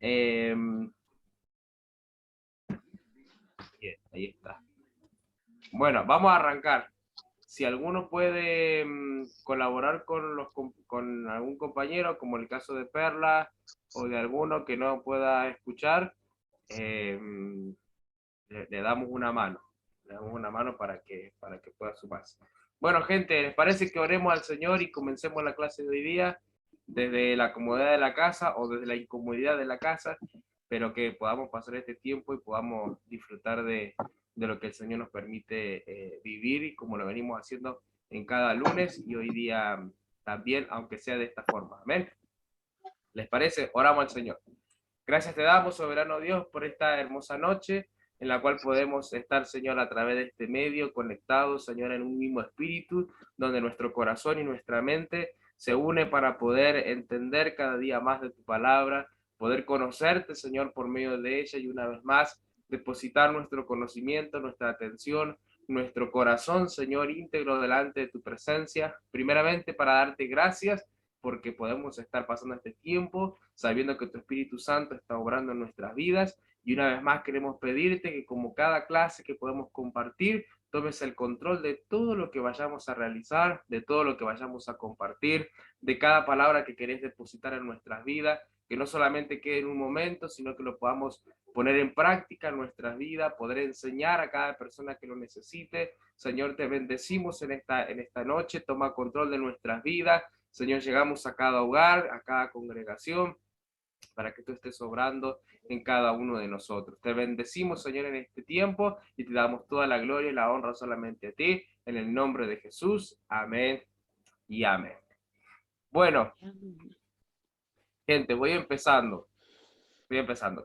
Bien, ahí está. Bueno, vamos a arrancar. Si alguno puede colaborar con algún compañero, como el caso de Perla, o de alguno que no pueda escuchar, le damos una mano. Le damos una mano para que pueda sumarse. Bueno, gente, ¿les parece que oremos al Señor y comencemos la clase de hoy día desde la comodidad de la casa o desde la incomodidad de la casa, pero que podamos pasar este tiempo y podamos disfrutar de lo que el Señor nos permite vivir y como lo venimos haciendo en cada lunes y hoy día también, aunque sea de esta forma? Amén. ¿Les parece? Oramos al Señor. Gracias te damos, soberano Dios, por esta hermosa noche en la cual podemos estar, Señor, a través de este medio, conectados, Señor, en un mismo espíritu, donde nuestro corazón y nuestra mente se une para poder entender cada día más de tu palabra, poder conocerte, Señor, por medio de ella y una vez más depositar nuestro conocimiento, nuestra atención, nuestro corazón, Señor, íntegro delante de tu presencia, primeramente para darte gracias porque podemos estar pasando este tiempo sabiendo que tu Espíritu Santo está obrando en nuestras vidas. Y una vez más queremos pedirte que como cada clase que podemos compartir, tomes el control de todo lo que vayamos a realizar, de todo lo que vayamos a compartir, de cada palabra que querés depositar en nuestras vidas, que no solamente quede en un momento, sino que lo podamos poner en práctica en nuestras vidas, poder enseñar a cada persona que lo necesite. Señor, te bendecimos en esta noche, toma control de nuestras vidas. Señor, llegamos a cada hogar, a cada congregación, para que tú estés obrando en cada uno de nosotros. Te bendecimos, Señor, en este tiempo y te damos toda la gloria y la honra solamente a ti, en el nombre de Jesús. Amén y amén. Bueno, gente, voy empezando.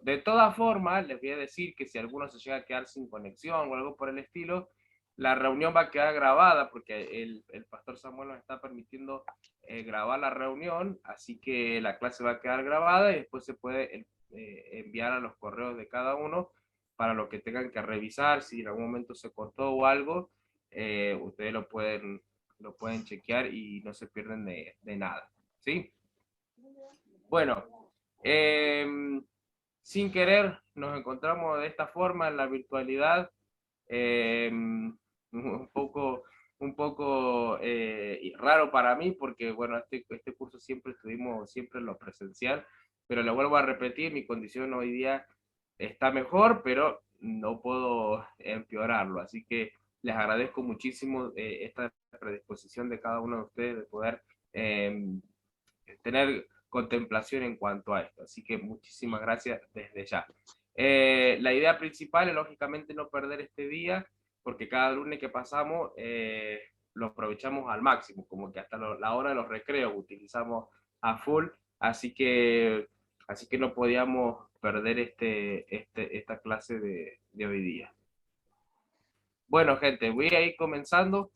De todas formas, les voy a decir que si alguno se llega a quedar sin conexión o algo por el estilo, la reunión va a quedar grabada porque el pastor Samuel nos está permitiendo grabar la reunión, así que la clase va a quedar grabada y después se puede enviar a los correos de cada uno para lo que tengan que revisar, si en algún momento se cortó o algo, ustedes lo pueden chequear y no se pierden de nada, ¿sí? Bueno, sin querer nos encontramos de esta forma en la virtualidad, un poco, un poco raro para mí porque, bueno, este curso siempre estuvimos siempre en lo presencial, pero lo vuelvo a repetir, mi condición hoy día está mejor, pero no puedo empeorarlo, así que les agradezco muchísimo esta predisposición de cada uno de ustedes de poder tener contemplación en cuanto a esto. Así que muchísimas gracias desde ya. La idea principal es lógicamente no perder este día, porque cada lunes que pasamos lo aprovechamos al máximo, como que hasta la hora de los recreos utilizamos a full, así que no podíamos perder esta clase de hoy día. Bueno, gente, voy a ir comenzando.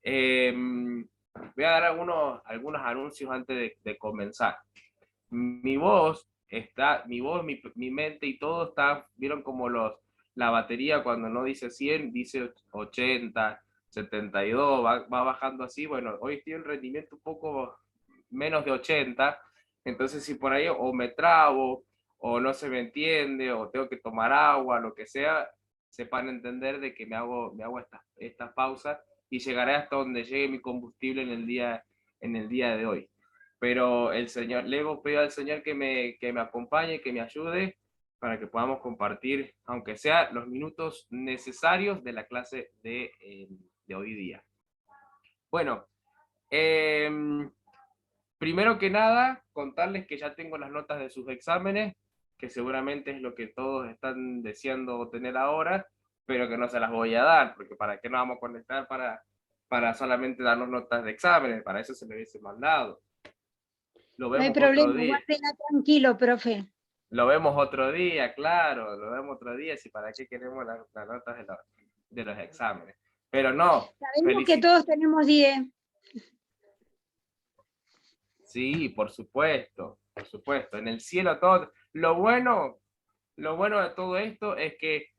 Voy a dar algunos anuncios antes de comenzar. Mi voz, mi mente y todo está, vieron como la batería cuando no dice 100, dice 80, 72, va bajando así. Bueno, hoy estoy en rendimiento un poco menos de 80, entonces si por ahí o me trabo, o no se me entiende, o tengo que tomar agua, lo que sea, sepan entender de que me hago estas pausas y llegaré hasta donde llegue mi combustible en el día de hoy. Pero el Señor, le hemos pedido al Señor que me acompañe, que me ayude para que podamos compartir, aunque sea los minutos necesarios de la clase de hoy día. Bueno, primero que nada, contarles que ya tengo las notas de sus exámenes, que seguramente es lo que todos están deseando tener ahora, pero que no se las voy a dar, porque ¿para qué nos vamos a conectar para solamente darnos notas de exámenes? Para eso se me hubiese mandado. Lo No hay vemos otro problema, día. guárdela tranquilo, profe. Lo vemos otro día, claro, lo vemos otro día, si para qué queremos las notas de los exámenes. Pero no, Sabemos que todos tenemos 10. Sí, por supuesto, en el cielo todo. Lo bueno de todo esto es que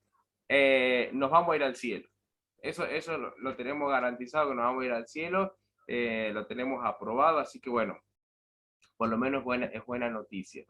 nos vamos a ir al cielo. Eso lo tenemos garantizado, que nos vamos a ir al cielo, lo tenemos aprobado, así que bueno, por lo menos es buena noticia.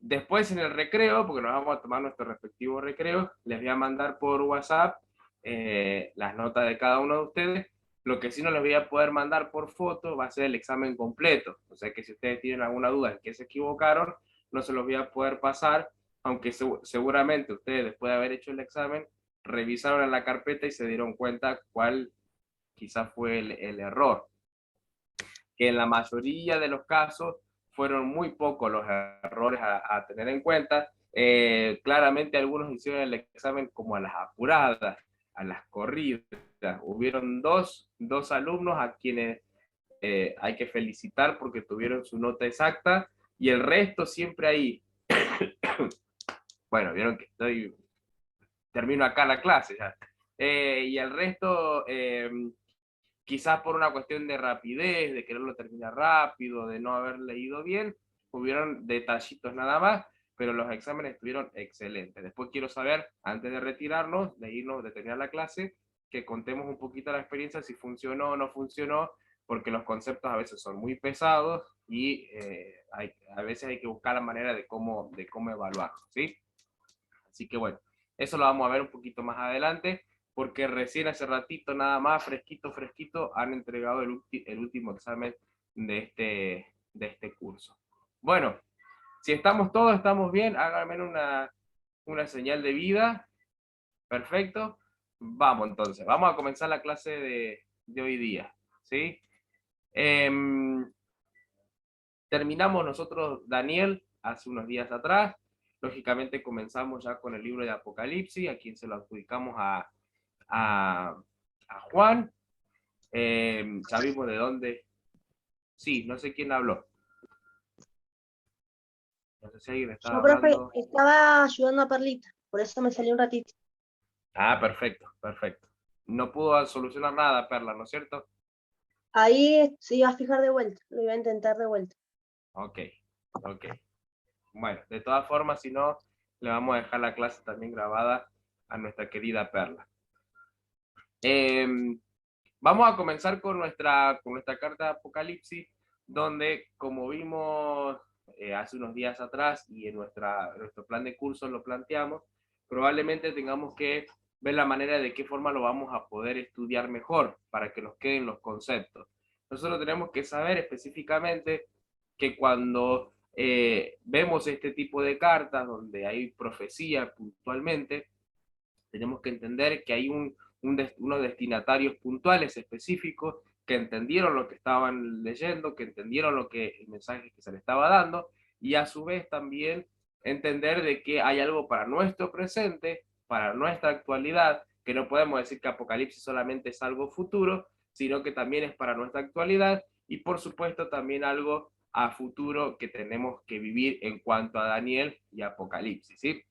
Después en el recreo, porque nos vamos a tomar nuestro respectivo recreo, les voy a mandar por WhatsApp las notas de cada uno de ustedes. Lo que sí no les voy a poder mandar por foto va a ser el examen completo. O sea que si ustedes tienen alguna duda en que se equivocaron, no se los voy a poder pasar, aunque seguramente ustedes después de haber hecho el examen, revisaron en la carpeta y se dieron cuenta cuál quizás fue el error. Que en la mayoría de los casos fueron muy pocos los errores a tener en cuenta. Claramente algunos hicieron el examen como a las apuradas, a las corridas. Hubieron dos alumnos a quienes hay que felicitar porque tuvieron su nota exacta, y el resto siempre ahí. Bueno, vieron que termino acá la clase ya. Y el resto, quizás por una cuestión de rapidez, de quererlo terminar rápido, de no haber leído bien, hubieron detallitos nada más, pero los exámenes estuvieron excelentes. Después quiero saber, antes de retirarnos, de irnos, de terminar la clase, que contemos un poquito la experiencia, si funcionó o no funcionó, porque los conceptos a veces son muy pesados y a veces hay que buscar la manera de cómo evaluarlos, ¿sí? Así que bueno, eso lo vamos a ver un poquito más adelante, porque recién hace ratito, nada más, fresquito, han entregado el último examen de este curso. Bueno, si estamos todos, estamos bien, háganme una señal de vida. Perfecto. Vamos entonces, vamos a comenzar la clase de hoy día, ¿sí? Terminamos nosotros, Daniel, hace unos días atrás. Lógicamente comenzamos ya con el libro de Apocalipsis, a quien se lo adjudicamos a Juan. Sabemos de dónde. Sí, no sé quién habló. No sé si alguien estaba Yo, profe, hablando. estaba ayudando a Perlita, por eso me salió un ratito. Ah, perfecto. No pudo solucionar nada, Perla, ¿no es cierto? Ahí se iba a fijar de vuelta, lo iba a intentar de vuelta. Ok. Bueno, de todas formas, si no, le vamos a dejar la clase también grabada a nuestra querida Perla. Vamos a comenzar con nuestra carta de Apocalipsis, donde, como vimos hace unos días atrás y en nuestro plan de curso lo planteamos, probablemente tengamos que ver la manera de qué forma lo vamos a poder estudiar mejor para que nos queden los conceptos. Nosotros tenemos que saber específicamente que cuando vemos este tipo de cartas donde hay profecía puntualmente, tenemos que entender que hay unos destinatarios puntuales específicos que entendieron lo que estaban leyendo, que entendieron el mensaje que se le estaba dando, y a su vez también entender de que hay algo para nuestro presente, para nuestra actualidad, que no podemos decir que Apocalipsis solamente es algo futuro, sino que también es para nuestra actualidad, y por supuesto también algo a futuro que tenemos que vivir en cuanto a Daniel y Apocalipsis, ¿sí?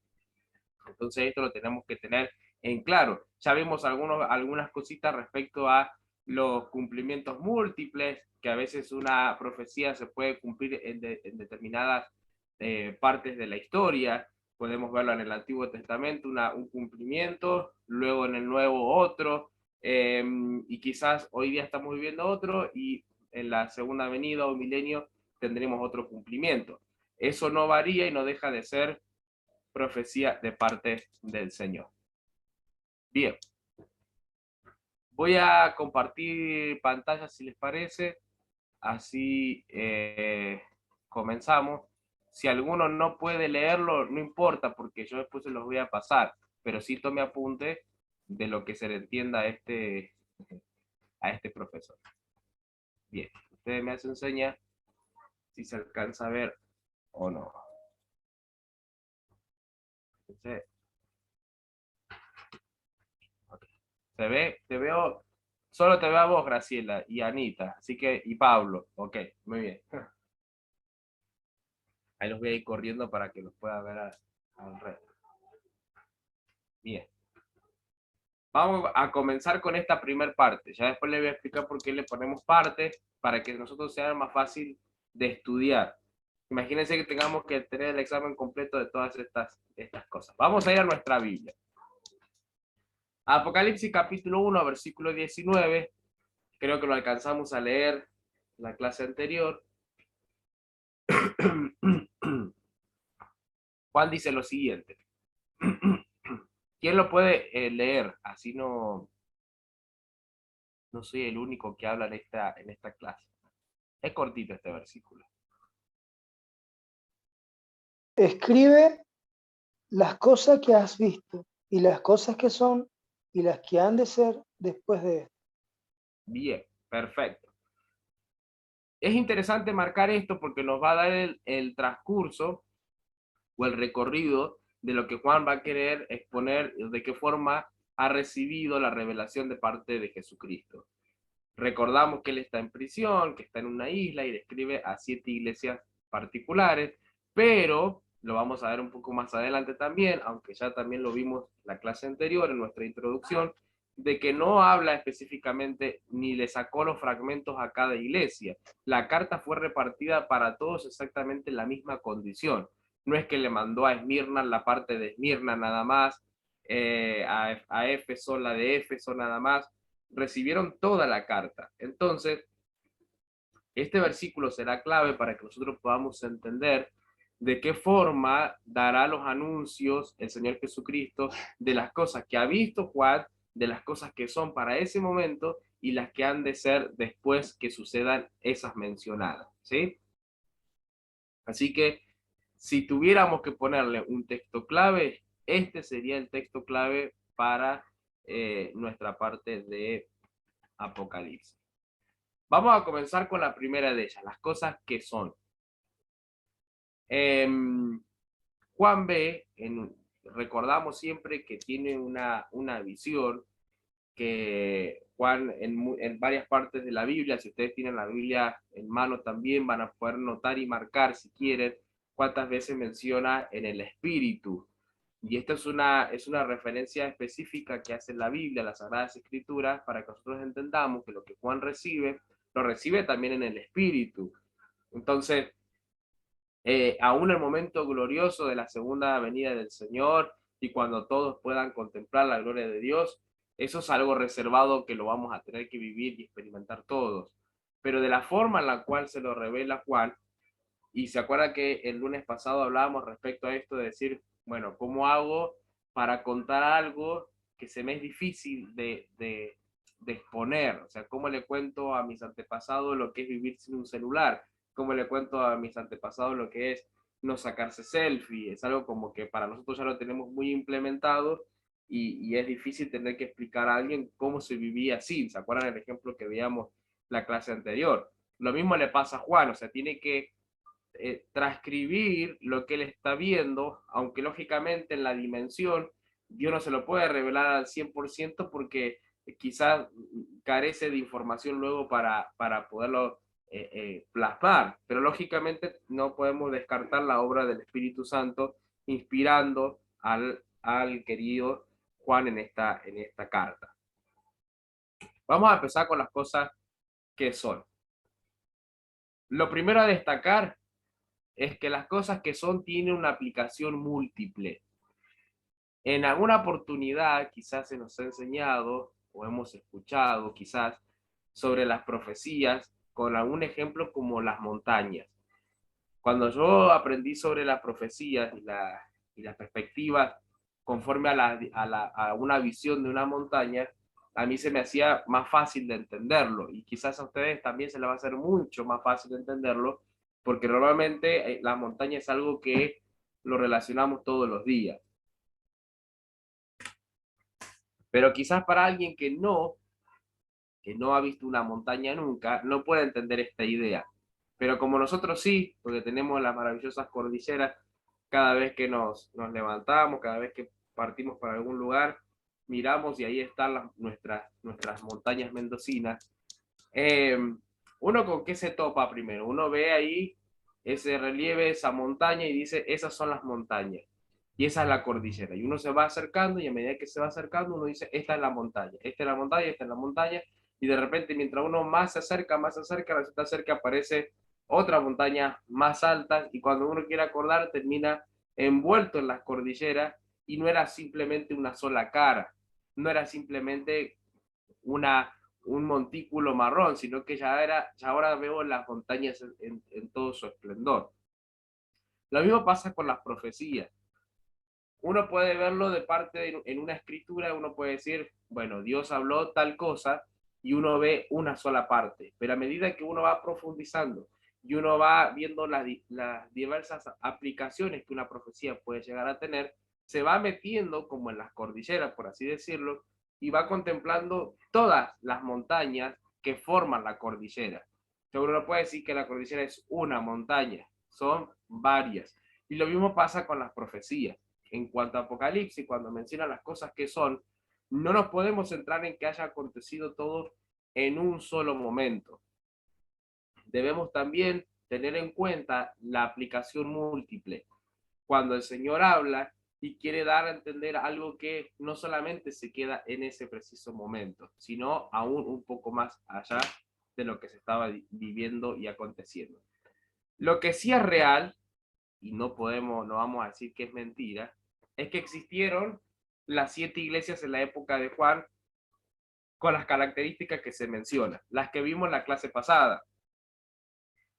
Entonces esto lo tenemos que tener en claro. Ya vimos algunas cositas respecto a los cumplimientos múltiples, que a veces una profecía se puede cumplir en determinadas partes de la historia. Podemos verlo en el Antiguo Testamento, un cumplimiento, luego en el Nuevo otro, y quizás hoy día estamos viviendo otro, y en la segunda venida o milenio tendremos otro cumplimiento. Eso no varía y no deja de ser profecía de parte del Señor. Bien, voy a compartir pantalla si les parece, así comenzamos. Si alguno no puede leerlo, no importa, porque yo después se los voy a pasar, pero sí tome apunte de lo que se le entienda a este profesor. Bien, ustedes me hacen señas si se alcanza a ver o no. Entonces, se ve, te veo, solo te veo a vos, Graciela, y Anita, así que, y Pablo, ok, muy bien. Ahí los voy a ir corriendo para que los pueda ver al resto. Bien. Vamos a comenzar con esta primer parte. Ya después les voy a explicar por qué le ponemos partes, para que nosotros sea más fácil de estudiar. Imagínense que tengamos que tener el examen completo de todas estas cosas. Vamos a ir a nuestra Biblia. Apocalipsis capítulo 1, versículo 19. Creo que lo alcanzamos a leer en la clase anterior. Juan dice lo siguiente. ¿Quién lo puede leer? Así no soy el único que habla en esta clase. Es cortito este versículo. Escribe las cosas que has visto y las cosas que son y las que han de ser después de esto. Bien, perfecto. Es interesante marcar esto porque nos va a dar el transcurso o el recorrido de lo que Juan va a querer exponer, de qué forma ha recibido la revelación de parte de Jesucristo. Recordamos que él está en prisión, que está en una isla y describe a 7 iglesias particulares, pero lo vamos a ver un poco más adelante también, aunque ya también lo vimos en la clase anterior, en nuestra introducción, de que no habla específicamente ni le sacó los fragmentos a cada iglesia. La carta fue repartida para todos exactamente en la misma condición. No es que le mandó a Esmirna la parte de Esmirna nada más, a Éfeso la de Éfeso nada más, recibieron toda la carta. Entonces, este versículo será clave para que nosotros podamos entender de qué forma dará los anuncios el Señor Jesucristo de las cosas que ha visto Juan, de las cosas que son para ese momento y las que han de ser después que sucedan esas mencionadas, ¿sí? Así que si tuviéramos que ponerle un texto clave, este sería el texto clave para nuestra parte de Apocalipsis. Vamos a comenzar con la primera de ellas, las cosas que son. Juan B, recordamos siempre que tiene una visión que Juan en varias partes de la Biblia, si ustedes tienen la Biblia en mano también, van a poder notar y marcar si quieren cuántas veces menciona en el Espíritu. Y esta es una referencia específica que hace la Biblia, las Sagradas Escrituras, para que nosotros entendamos que lo que Juan recibe, lo recibe también en el Espíritu. Entonces, aún el momento glorioso de la segunda venida del Señor y cuando todos puedan contemplar la gloria de Dios, eso es algo reservado que lo vamos a tener que vivir y experimentar todos. Pero de la forma en la cual se lo revela Juan, y se acuerda que el lunes pasado hablábamos respecto a esto de decir, bueno, ¿cómo hago para contar algo que se me es difícil de exponer? O sea, ¿cómo le cuento a mis antepasados lo que es vivir sin un celular? ¿Cómo le cuento a mis antepasados lo que es no sacarse selfie? Es algo como que para nosotros ya lo tenemos muy implementado y es difícil tener que explicar a alguien cómo se vivía así. ¿Se acuerdan el ejemplo que veíamos la clase anterior? Lo mismo le pasa a Juan, o sea, tiene que transcribir lo que él está viendo, aunque lógicamente en la dimensión Dios no se lo puede revelar al 100% porque quizás carece de información luego para poderlo plasmar, pero lógicamente no podemos descartar la obra del Espíritu Santo inspirando al querido Juan en esta carta. Vamos a empezar con las cosas que son. Lo primero a destacar es que las cosas que son tienen una aplicación múltiple. En alguna oportunidad quizás se nos ha enseñado o hemos escuchado quizás sobre las profecías con algún ejemplo como las montañas. Cuando yo aprendí sobre las profecías y las perspectivas conforme a una visión de una montaña, a mí se me hacía más fácil de entenderlo y quizás a ustedes también se les va a hacer mucho más fácil de entenderlo porque normalmente la montaña es algo que lo relacionamos todos los días. Pero quizás para alguien que no ha visto una montaña nunca, no puede entender esta idea. Pero como nosotros sí, porque tenemos las maravillosas cordilleras, cada vez que nos levantamos, cada vez que partimos para algún lugar, miramos y ahí están nuestras montañas mendocinas. ¿Uno con qué se topa primero? Uno ve ahí ese relieve, esa montaña y dice, esas son las montañas. Y esa es la cordillera. Y uno se va acercando y a medida que se va acercando, uno dice, esta es la montaña, esta es la montaña, esta es la montaña. Y de repente, mientras uno más se acerca, resulta ser que aparece otra montaña más alta y cuando uno quiere acordar, termina envuelto en las cordilleras y no era simplemente una sola cara, no era simplemente un montículo marrón, sino que ya ahora veo las montañas en todo su esplendor. Lo mismo pasa con las profecías. uno puede verlo de parte en una escritura, uno puede decir, bueno, Dios habló tal cosa, y uno ve una sola parte, pero a medida que uno va profundizando y uno va viendo las diversas aplicaciones que una profecía puede llegar a tener, se va metiendo como en las cordilleras, por así decirlo, y va contemplando todas las montañas que forman la cordillera. Entonces uno no puede decir que la cordillera es una montaña, son varias. Y lo mismo pasa con las profecías. En cuanto a Apocalipsis, cuando menciona las cosas que son, no nos podemos centrar en que haya acontecido todo en un solo momento. Debemos también tener en cuenta la aplicación múltiple. Cuando el Señor habla y quiere dar a entender algo que no solamente se queda en ese preciso momento, sino aún un poco más allá de lo que se estaba viviendo y aconteciendo. Lo que sí es real, y no vamos a decir que es mentira, es que existieron las 7 iglesias en la época de Juan con las características que se mencionan, las que vimos en la clase pasada,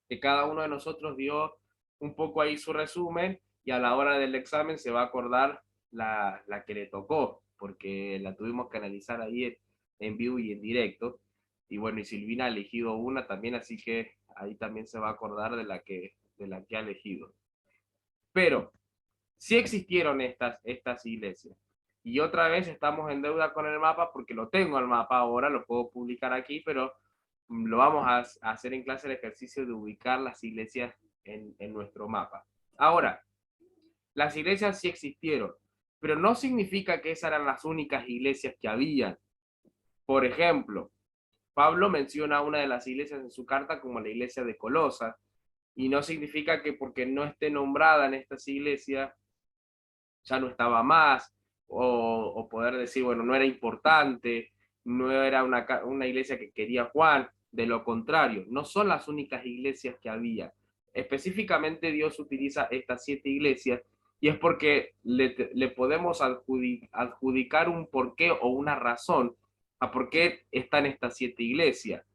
que cada uno de nosotros dio un poco ahí su resumen y a la hora del examen se va a acordar la que le tocó, porque la tuvimos que analizar ahí en vivo y en directo. Y bueno, y Silvina ha elegido una también, así que ahí también se va a acordar de la que ha elegido. Pero sí existieron estas iglesias. Y otra vez estamos en deuda con el mapa porque lo tengo el mapa ahora, lo puedo publicar aquí, pero lo vamos a hacer en clase el ejercicio de ubicar las iglesias en nuestro mapa. Ahora, las iglesias sí existieron, pero no significa que esas eran las únicas iglesias que habían. Por ejemplo, Pablo menciona una de las iglesias en su carta como la iglesia de Colosas, y no significa que porque no esté nombrada en estas iglesias ya no estaba más, o poder decir, bueno, no era importante, no era una iglesia que quería Juan, de lo contrario, no son las únicas iglesias que había. Específicamente Dios utiliza estas 7 iglesias y es porque le podemos adjudicar un porqué o una razón a por qué están estas 7 iglesias.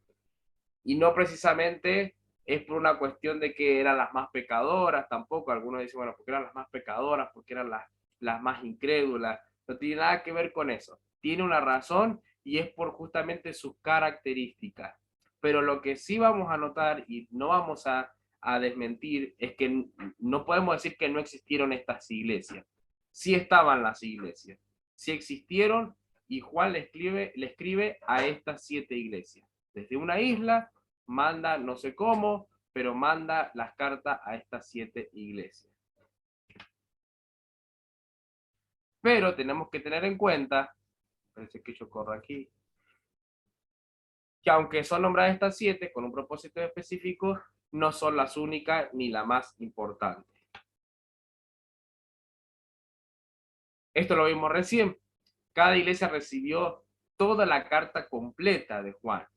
Y no precisamente es por una cuestión de que eran las más pecadoras, tampoco. Algunos dicen, bueno, porque eran las más pecadoras, porque eran las más incrédulas. No tiene nada que ver con eso. Tiene una razón y es por justamente sus características. Pero lo que sí vamos a notar y no vamos a desmentir es que no podemos decir que no existieron estas iglesias. Sí estaban las iglesias, sí existieron y Juan le escribe a estas 7 iglesias. Desde una isla, manda no sé cómo, pero manda las cartas a estas 7 iglesias. Pero tenemos que tener en cuenta, parece que yo corro aquí, que aunque son nombradas estas 7 con un propósito específico, no son las únicas ni la más importante. Esto lo vimos recién. Cada iglesia recibió toda la carta completa de Juan.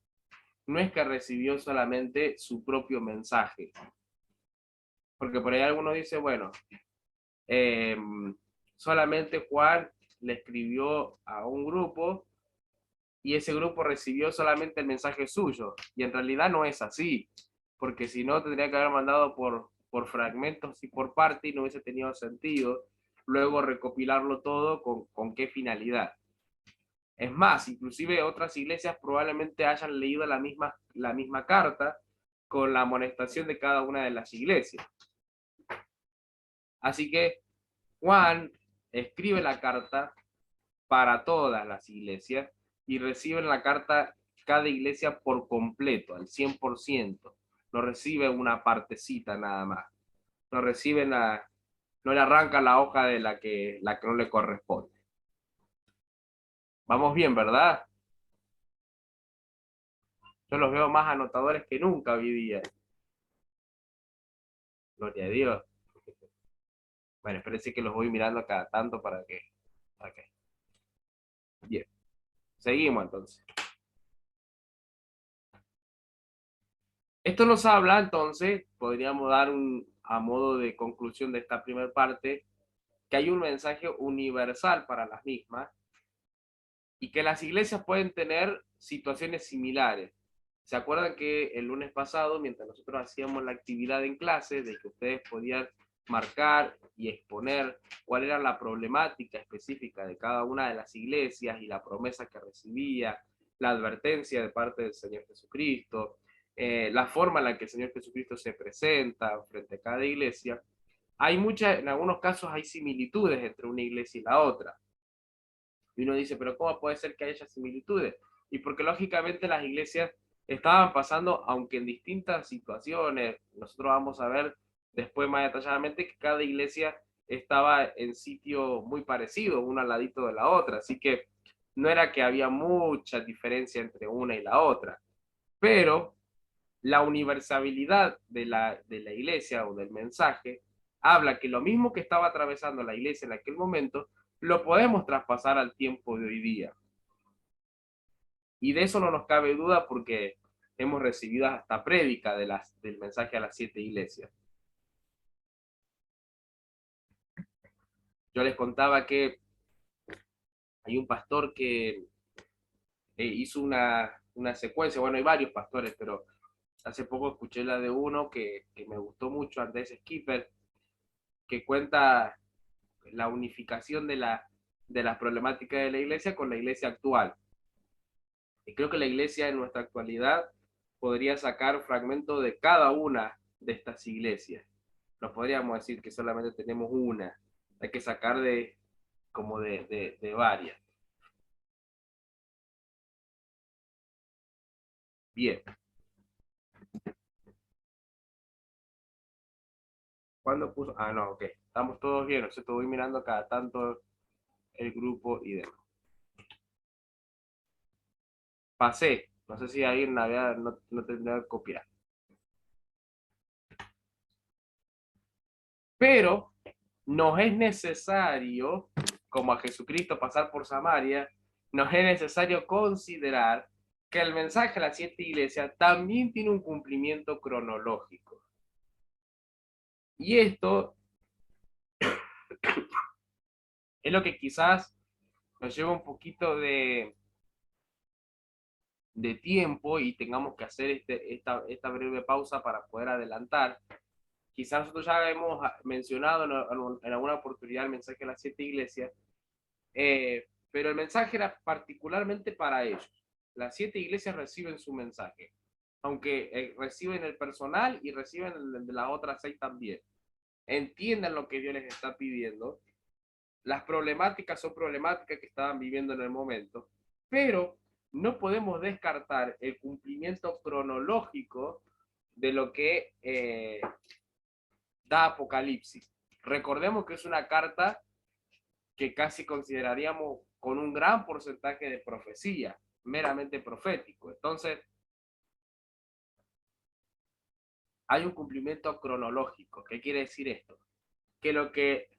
No es que recibió solamente su propio mensaje. Porque por ahí algunos dicen, bueno, solamente Juan le escribió a un grupo y ese grupo recibió solamente el mensaje suyo. Y en realidad no es así, porque si no tendría que haber mandado por fragmentos y por parte y no hubiese tenido sentido luego recopilarlo todo con qué finalidad. Es más, inclusive otras iglesias probablemente hayan leído la misma carta con la amonestación de cada una de las iglesias. Así que Juan escribe la carta para todas las iglesias y reciben la carta cada iglesia por completo, al 100%. No recibe una partecita nada más. No reciben no le arrancan la hoja de la que no le corresponde. Vamos bien, ¿verdad? Yo los veo más anotadores que nunca hoy día. Gloria a Dios. Bueno, espérense que los voy mirando cada tanto para que. Bien. Seguimos entonces. Esto nos habla entonces, podríamos dar a modo de conclusión de esta primera parte, que hay un mensaje universal para las mismas y que las iglesias pueden tener situaciones similares. ¿Se acuerdan que el lunes pasado, mientras nosotros hacíamos la actividad en clase, de que ustedes podían marcar y exponer cuál era la problemática específica de cada una de las iglesias y la promesa que recibía, la advertencia de parte del Señor Jesucristo, la forma en la que el Señor Jesucristo se presenta frente a cada iglesia, en algunos casos hay similitudes entre una iglesia y la otra. Y uno dice, pero ¿cómo puede ser que haya similitudes? Y porque lógicamente las iglesias estaban pasando, aunque en distintas situaciones, nosotros vamos a ver después más detalladamente que cada iglesia estaba en sitio muy parecido, una al ladito de la otra, así que no era que había mucha diferencia entre una y la otra, pero la universalidad de la iglesia o del mensaje habla que lo mismo que estaba atravesando la iglesia en aquel momento, lo podemos traspasar al tiempo de hoy día. Y de eso no nos cabe duda porque hemos recibido hasta prédica del mensaje a las 7 iglesias. Yo les contaba que hay un pastor que hizo una secuencia, bueno, hay varios pastores, pero hace poco escuché la de uno que me gustó mucho, Andrés Skipper, que cuenta la unificación de las problemáticas de la iglesia con la iglesia actual. Y creo que la iglesia en nuestra actualidad podría sacar fragmentos de cada una de estas iglesias. No podríamos decir que solamente tenemos una, hay que sacar como de varias. Bien. ¿Cuándo puso? Ah, no, ok. Estamos todos bien. O sea, te voy mirando cada tanto el grupo y demás. Pasé. No sé si ahí en Navidad no tendrá que copiar. Pero nos es necesario, como a Jesucristo pasar por Samaria, nos es necesario considerar que el mensaje a las 7 iglesias también tiene un cumplimiento cronológico. Y esto es lo que quizás nos lleva un poquito de tiempo y tengamos que hacer esta breve pausa para poder adelantar. Quizás nosotros ya hemos mencionado en alguna oportunidad el mensaje a las 7 iglesias, pero el mensaje era particularmente para ellos. Las 7 iglesias reciben su mensaje, aunque reciben el personal y reciben el de las otras 6 también. Entiendan lo que Dios les está pidiendo. Las problemáticas son problemáticas que estaban viviendo en el momento, pero no podemos descartar el cumplimiento cronológico de lo que da Apocalipsis. Recordemos que es una carta que casi consideraríamos con un gran porcentaje de profecía, meramente profético. Entonces, hay un cumplimiento cronológico. ¿Qué quiere decir esto? Que lo que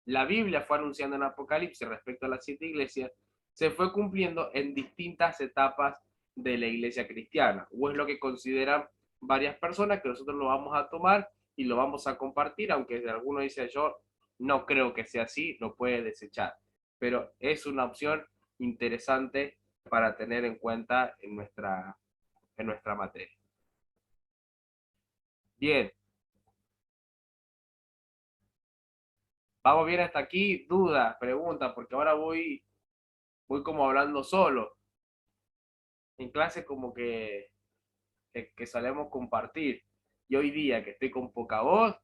la Biblia fue anunciando en Apocalipsis respecto a las 7 iglesias, se fue cumpliendo en distintas etapas de la iglesia cristiana, o es lo que consideran varias personas, que nosotros lo vamos a tomar y lo vamos a compartir, aunque de alguno dice yo no creo que sea así, lo puede desechar, pero es una opción interesante para tener en cuenta en nuestra materia. Bien. Vamos bien hasta aquí, dudas, preguntas, porque ahora voy como hablando solo. En clase como que solemos compartir. Y hoy día que estoy con poca voz,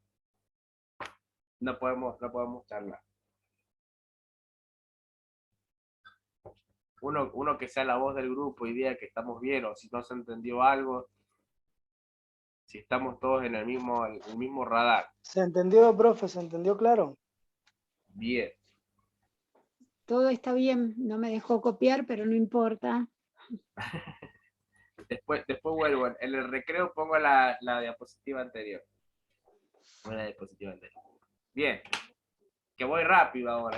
no podemos charlar. Uno que sea la voz del grupo, hoy día que estamos bien, o si no se entendió algo, si estamos todos en el mismo radar. ¿Se entendió, profe? ¿Se entendió claro? Bien. Todo está bien, no me dejó copiar, pero no importa. Después vuelvo. En el recreo pongo la diapositiva anterior. La diapositiva anterior. Bien. Que voy rápido ahora.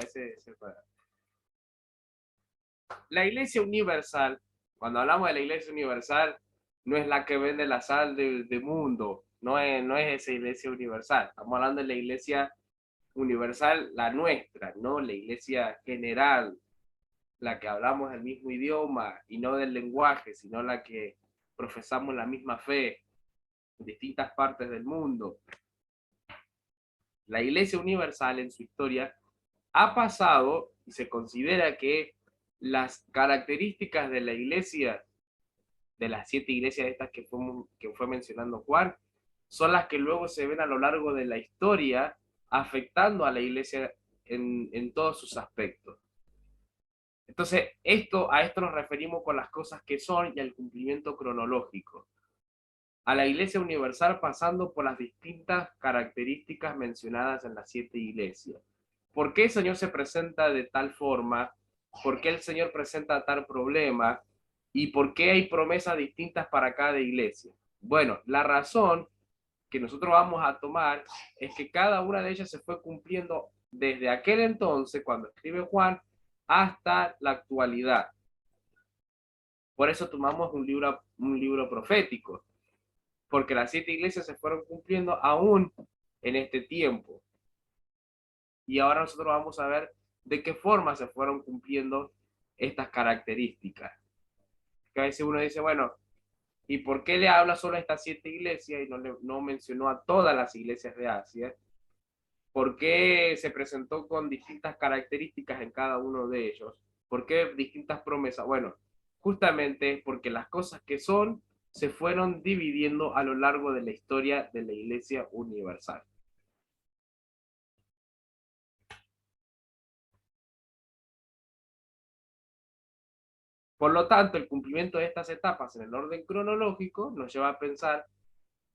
La iglesia universal, cuando hablamos de la iglesia universal, no es la que vende la sal del mundo. No es esa iglesia universal. Estamos hablando de la iglesia universal, la nuestra, no la iglesia general, la que hablamos el mismo idioma y no del lenguaje, sino la que profesamos la misma fe en distintas partes del mundo. La Iglesia Universal en su historia ha pasado y se considera que las características de la iglesia, de las 7 iglesias estas que fue mencionando Juan, son las que luego se ven a lo largo de la historia afectando a la iglesia en todos sus aspectos. Entonces, a esto nos referimos con las cosas que son y al cumplimiento cronológico. A la Iglesia Universal pasando por las distintas características mencionadas en las 7 iglesias. ¿Por qué el Señor se presenta de tal forma? ¿Por qué el Señor presenta tal problema? ¿Y por qué hay promesas distintas para cada iglesia? Bueno, la razón que nosotros vamos a tomar es que cada una de ellas se fue cumpliendo desde aquel entonces, cuando escribe Juan, hasta la actualidad. Por eso tomamos un libro profético, porque las 7 iglesias se fueron cumpliendo aún en este tiempo. Y ahora nosotros vamos a ver de qué forma se fueron cumpliendo estas características. Que a veces uno dice, bueno, ¿y por qué le habla solo a estas 7 iglesias y no mencionó a todas las iglesias de Asia? ¿Por qué se presentó con distintas características en cada uno de ellos? ¿Por qué distintas promesas? Bueno, justamente porque las cosas que son se fueron dividiendo a lo largo de la historia de la Iglesia Universal. Por lo tanto, el cumplimiento de estas etapas en el orden cronológico nos lleva a pensar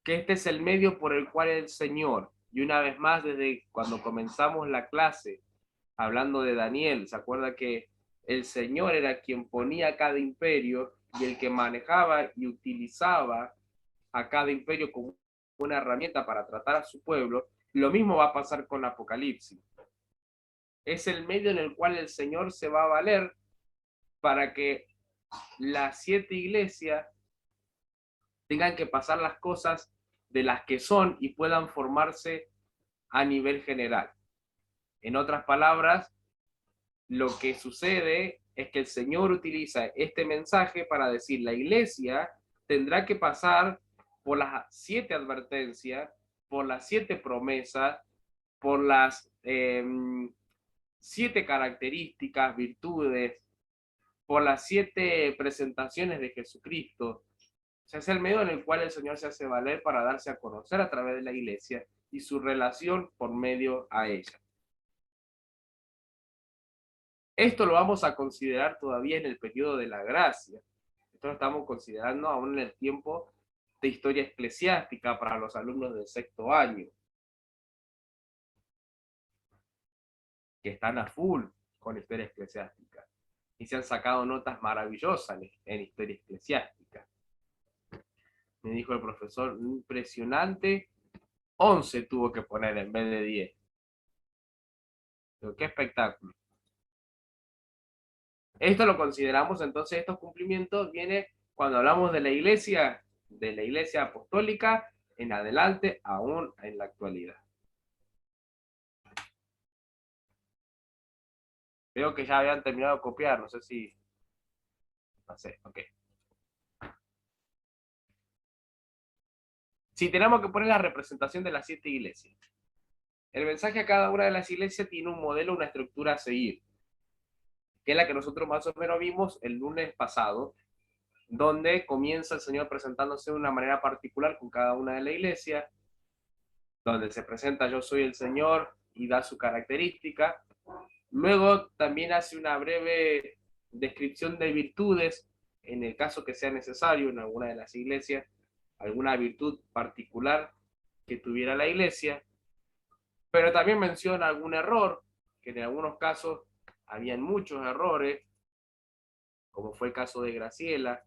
que este es el medio por el cual el Señor, y una vez más desde cuando comenzamos la clase, hablando de Daniel, ¿se acuerda que el Señor era quien ponía cada imperio y el que manejaba y utilizaba a cada imperio como una herramienta para tratar a su pueblo? Lo mismo va a pasar con Apocalipsis. Es el medio en el cual el Señor se va a valer para que las 7 iglesias tengan que pasar las cosas de las que son y puedan formarse a nivel general. En otras palabras, lo que sucede es que el Señor utiliza este mensaje para decir, la iglesia tendrá que pasar por las 7 advertencias, por las 7 promesas, por las 7 características, virtudes, por las 7 presentaciones de Jesucristo. O sea, es el medio en el cual el Señor se hace valer para darse a conocer a través de la iglesia y su relación por medio a ella. Esto lo vamos a considerar todavía en el periodo de la gracia. Esto lo estamos considerando aún en el tiempo de historia eclesiástica para los alumnos del 6º año, que están a full con historia eclesiástica y se han sacado notas maravillosas en historia eclesiástica. Me dijo el profesor, impresionante, 11 tuvo que poner en vez de 10. Pero qué espectáculo. Esto lo consideramos entonces, estos cumplimientos vienen cuando hablamos de la iglesia apostólica en adelante, aún en la actualidad. Veo que ya habían terminado de copiar, no sé si... No sé, ok. Si tenemos que poner la representación de las 7 iglesias. El mensaje a cada una de las iglesias tiene un modelo, una estructura a seguir, que es la que nosotros más o menos vimos el lunes pasado, donde comienza el Señor presentándose de una manera particular con cada una de la iglesia, donde se presenta yo soy el Señor y da su característica. Luego también hace una breve descripción de virtudes, en el caso que sea necesario en alguna de las iglesias, alguna virtud particular que tuviera la iglesia, pero también menciona algún error, que en algunos casos habían muchos errores, como fue el caso de Graciela,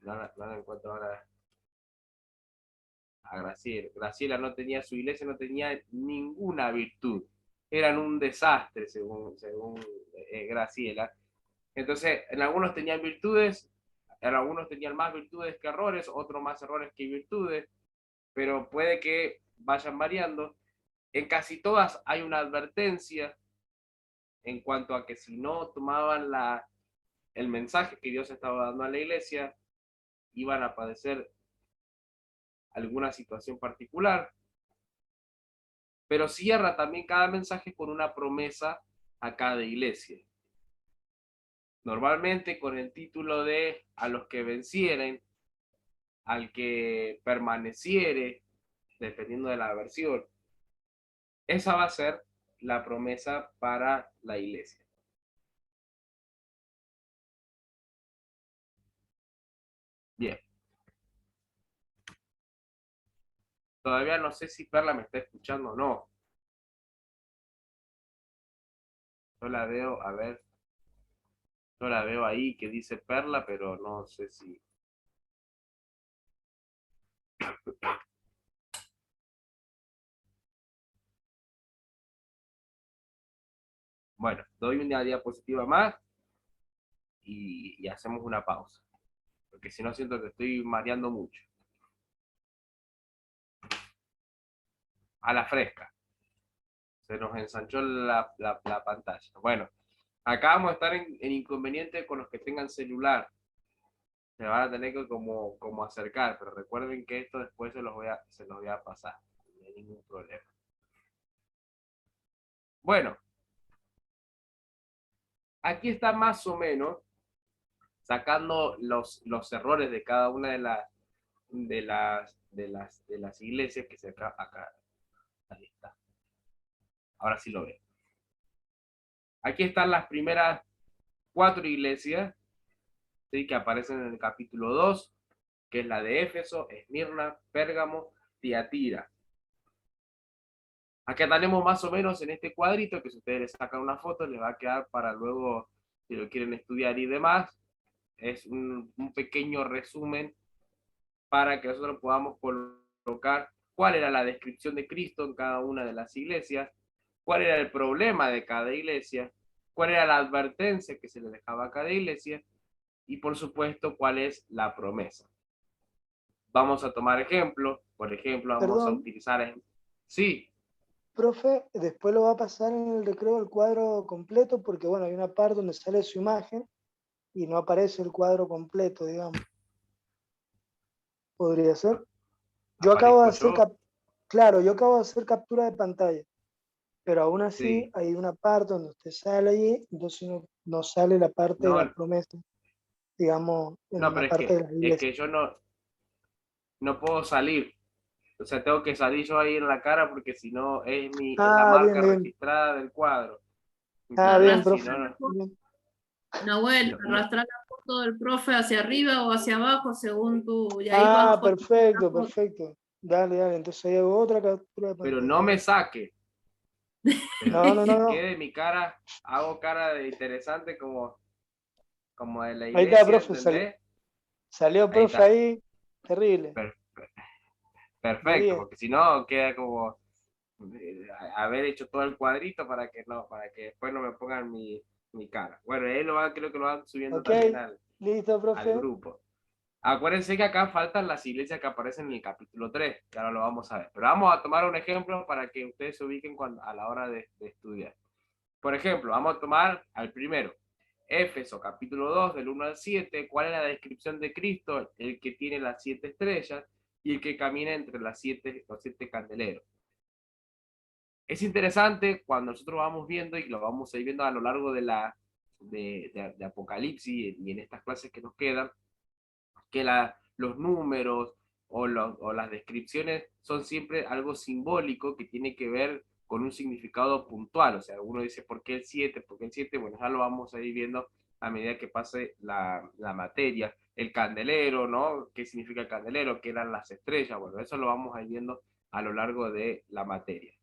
no encuentro ahora a Graciela. Graciela no tenía, su iglesia no tenía ninguna virtud, eran un desastre según Graciela. Entonces, en algunos tenían virtudes, en algunos tenían más virtudes que errores, otros más errores que virtudes, pero puede que vayan variando. En casi todas hay una advertencia en cuanto a que si no tomaban el mensaje que Dios estaba dando a la iglesia, iban a padecer alguna situación particular. pero cierra también cada mensaje con una promesa a cada iglesia. Normalmente con el título de a los que vencieren, al que permaneciere, dependiendo de la versión. Esa va a ser la promesa para la iglesia. Bien. Todavía no sé si Perla me está escuchando o no. Yo la veo, a ver, yo la veo ahí que dice Perla, pero no sé si... Bueno, doy una diapositiva más y hacemos una pausa. Porque si no siento que estoy mareando mucho. A la fresca. Se nos ensanchó la pantalla. Bueno, acá vamos a estar en inconveniente con los que tengan celular. Se van a tener que como acercar, pero recuerden que esto después se los voy a pasar. No hay ningún problema. Bueno, aquí está más o menos sacando los errores de cada una de las iglesias que se acá. Ahí está. Ahora sí lo veo. Aquí están las primeras 4 iglesias, ¿sí?, que aparecen en el capítulo 2, que es la de Éfeso, Esmirna, Pérgamo, Tiatira. Acá tenemos más o menos en este cuadrito, que si ustedes le sacan una foto, les va a quedar para luego, si lo quieren estudiar y demás. Es un pequeño resumen para que nosotros podamos colocar cuál era la descripción de Cristo en cada una de las iglesias, cuál era el problema de cada iglesia, cuál era la advertencia que se le dejaba a cada iglesia, y por supuesto, cuál es la promesa. Vamos a tomar ejemplos, por ejemplo, vamos a Perdón, utilizar... Sí, profe, después lo va a pasar en el recreo el cuadro completo porque, bueno, hay una parte donde sale su imagen y no aparece el cuadro completo, digamos. ¿Podría ser? Yo acabo de aparezco hacer, yo, claro, yo acabo de hacer captura de pantalla, pero aún así sí. hay una parte donde usted sale allí, entonces no sale la parte de la No, promesa, digamos, no, en la pero parte de la es iglesia. que yo no puedo salir. O sea, tengo que salir yo ahí en la cara porque si no es la Ah, bien, marca bien. registrada del cuadro. Ah, bien, ¿Entendés? Si profe. no, Bien. Nahuel, no, no. arrastrar la foto del profe hacia arriba o hacia abajo según tú, y ahí Ah, vas poniendo la perfecto, foto. perfecto. Dale, dale. Entonces ahí hago otra captura de Pero pantalla. no me saque. Pero No, no, no, que no. quede mi cara, hago cara de interesante como de la Ahí está, iglesia, profe. ¿entendés? Salió, Ahí profe, está. ahí. Terrible. Per- De perfecto, 10. porque si no queda como haber hecho todo el cuadrito para que después no me pongan mi cara. Bueno, ahí creo que lo van subiendo Ok. también Listo, al profe. grupo. Acuérdense que acá faltan las iglesias que aparecen en el capítulo 3, que ahora lo vamos a ver. Pero vamos a tomar un ejemplo para que ustedes se ubiquen a la hora de estudiar. Por ejemplo, vamos a tomar al primero. Éfeso, capítulo 2, del 1 al 7. ¿Cuál es la descripción de Cristo? El que tiene las 7 estrellas y el que camina entre los 7 candeleros. Es interesante cuando nosotros vamos viendo, y lo vamos a ir viendo a lo largo de Apocalipsis y en estas clases que nos quedan, que los números o las descripciones son siempre algo simbólico que tiene que ver con un significado puntual. O sea, uno dice, ¿por qué el 7? ¿Por qué el 7? Bueno, ya lo vamos a ir viendo a medida que pase la materia. El candelero, ¿no? ¿Qué significa el candelero? ¿Qué eran las estrellas? Bueno, eso lo vamos a ir viendo a lo largo de la materia.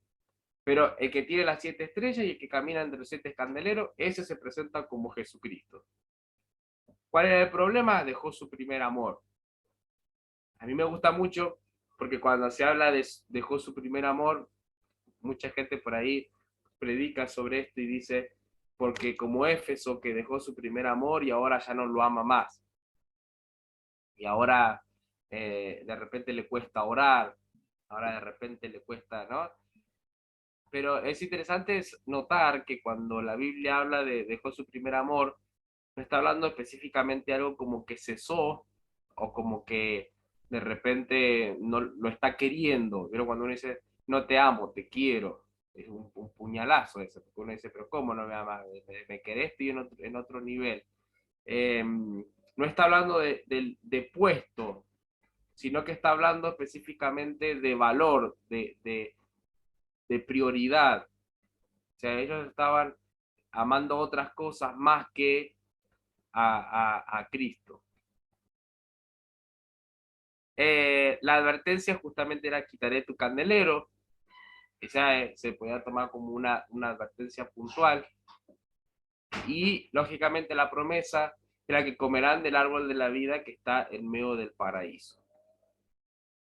Pero el que tiene las 7 estrellas y el que camina entre los 7 candeleros, ese se presenta como Jesucristo. ¿Cuál era el problema? Dejó su primer amor. A mí me gusta mucho porque cuando se habla de dejó su primer amor, mucha gente por ahí predica sobre esto y dice, porque como Éfeso que dejó su primer amor y ahora ya no lo ama más. Y ahora de repente le cuesta orar, ahora de repente le cuesta, ¿no? Pero es interesante notar que cuando la Biblia habla de dejó su primer amor, no está hablando específicamente de algo como que cesó o como que de repente no lo está queriendo. Pero cuando uno dice no te amo, te quiero. Es un puñalazo ese, porque uno dice, pero ¿cómo no me amas? ¿Me querés? Estoy en otro nivel. No está hablando de puesto, sino que está hablando específicamente de valor, de prioridad. O sea, ellos estaban amando otras cosas más que a Cristo. La advertencia justamente era: quitaré tu candelero. Esa se podía tomar como una advertencia puntual. Y lógicamente la promesa era que comerán del árbol de la vida que está en medio del paraíso.